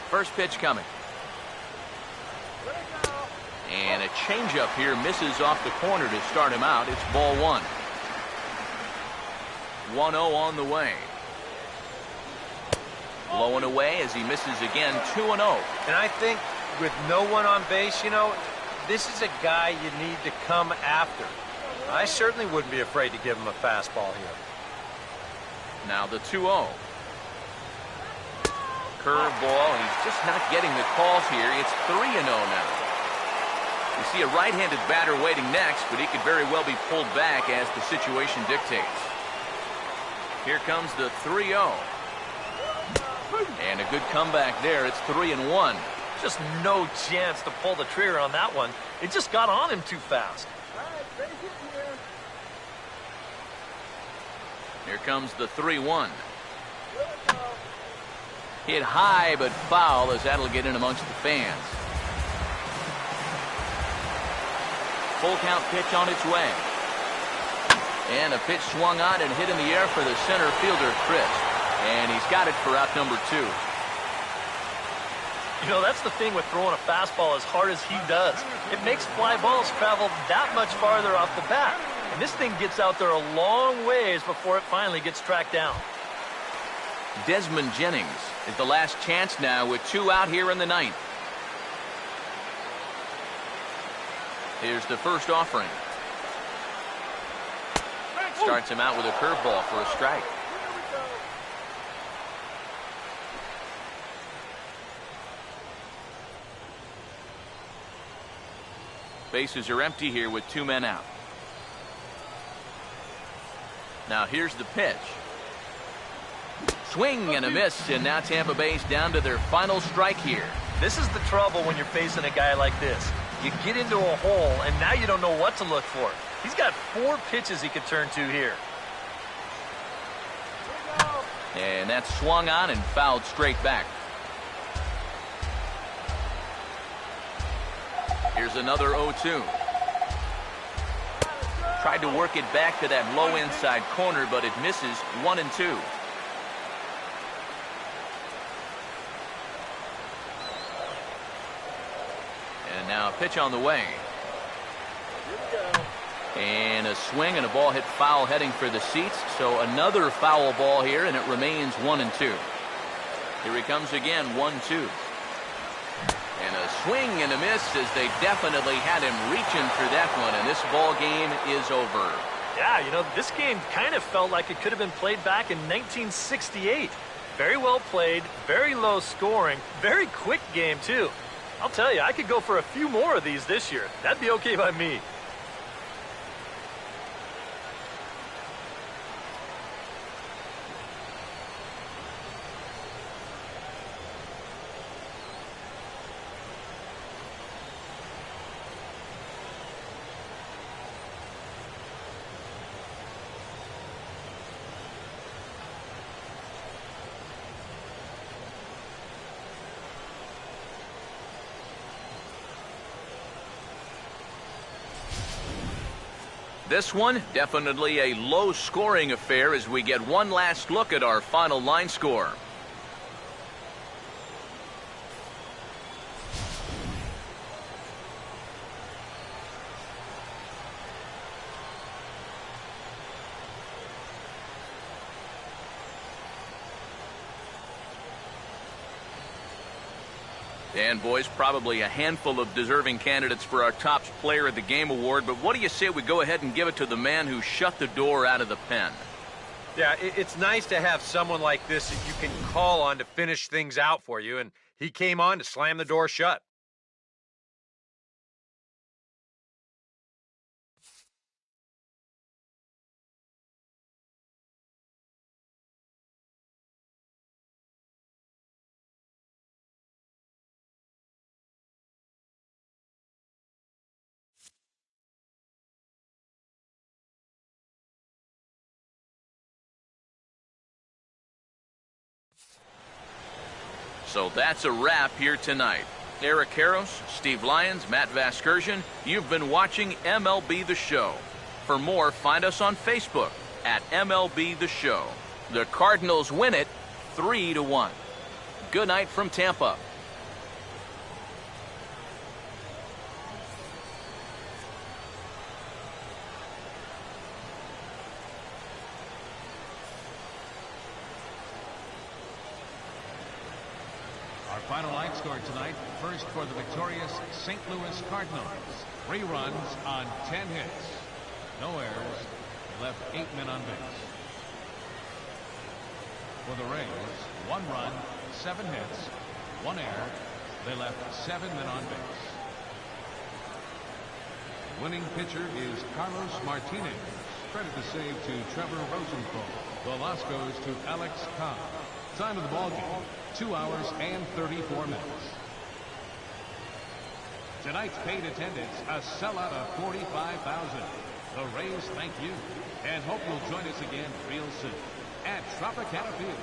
First pitch coming. And a changeup here misses off the corner to start him out. It's ball 1. 1-0 on the way. Low and away as he misses again, 2-0. And I think with no one on base, this is a guy you need to come after. I certainly wouldn't be afraid to give him a fastball here. Now the 2-0. Curveball. He's just not getting the calls here. It's 3-0 now. You see a right-handed batter waiting next, but he could very well be pulled back as the situation dictates. Here comes the 3-0. And a good comeback there. It's 3-1. Just no chance to pull the trigger on that one. It just got on him too fast. Here comes the 3-1. Hit high but foul as that'll get in amongst the fans. Full count pitch on its way. And a pitch swung on and hit in the air for the center fielder, Crisp. And he's got it for out number 2. That's the thing with throwing a fastball as hard as he does. It makes fly balls travel that much farther off the bat. And this thing gets out there a long ways before it finally gets tracked down. Desmond Jennings is the last chance now with 2 out here in the 9th. Here's the first offering. Starts him out with a curveball for a strike. Bases are empty here with 2 men out. Now here's the pitch. Swing and a miss, and now Tampa Bay's down to their final strike here. This is the trouble when you're facing a guy like this. You get into a hole, and now you don't know what to look for. He's got 4 pitches he could turn to here. And that's swung on and fouled straight back. Here's another 0-2. Tried to work it back to that low inside corner, but it misses. 1-2. And now a pitch on the way. And a swing and a ball hit foul heading for the seats. So another foul ball here, and it remains 1-2. Here he comes again, 1-2. And a swing and a miss as they definitely had him reaching for that one, and this ball game is over. Yeah, you know, this game kind of felt like it could have been played back in 1968. Very well played, very low scoring, very quick game too. I'll tell you, I could go for a few more of these this year. That'd be okay by me. This one, definitely a low-scoring affair as we get one last look at our final line score. And boys, probably a handful of deserving candidates for our top player of the game award, but what do you say we go ahead and give it to the man who shut the door out of the pen? Yeah, it's nice to have someone like this that you can call on to finish things out for you, and he came on to slam the door shut. So that's a wrap here tonight. Eric Karros, Steve Lyons, Matt Vasgersian, you've been watching MLB The Show. For more, find us on Facebook at MLB The Show. The Cardinals win it 3-1. Good night from Tampa. Final line score tonight. First for the victorious St. Louis Cardinals. 3 runs on 10 hits. No errors. They left 8 men on base. For the Rays, 1 run, 7 hits, 1 error. They left 7 men on base. The winning pitcher is Carlos Martinez. Credit the save to Trevor Rosenthal. The loss goes to Alex Cobb. Time of the ball game, 2 hours and 34 minutes. Tonight's paid attendance, a sellout of 45,000. The Rays thank you and hope you'll join us again real soon at Tropicana Field.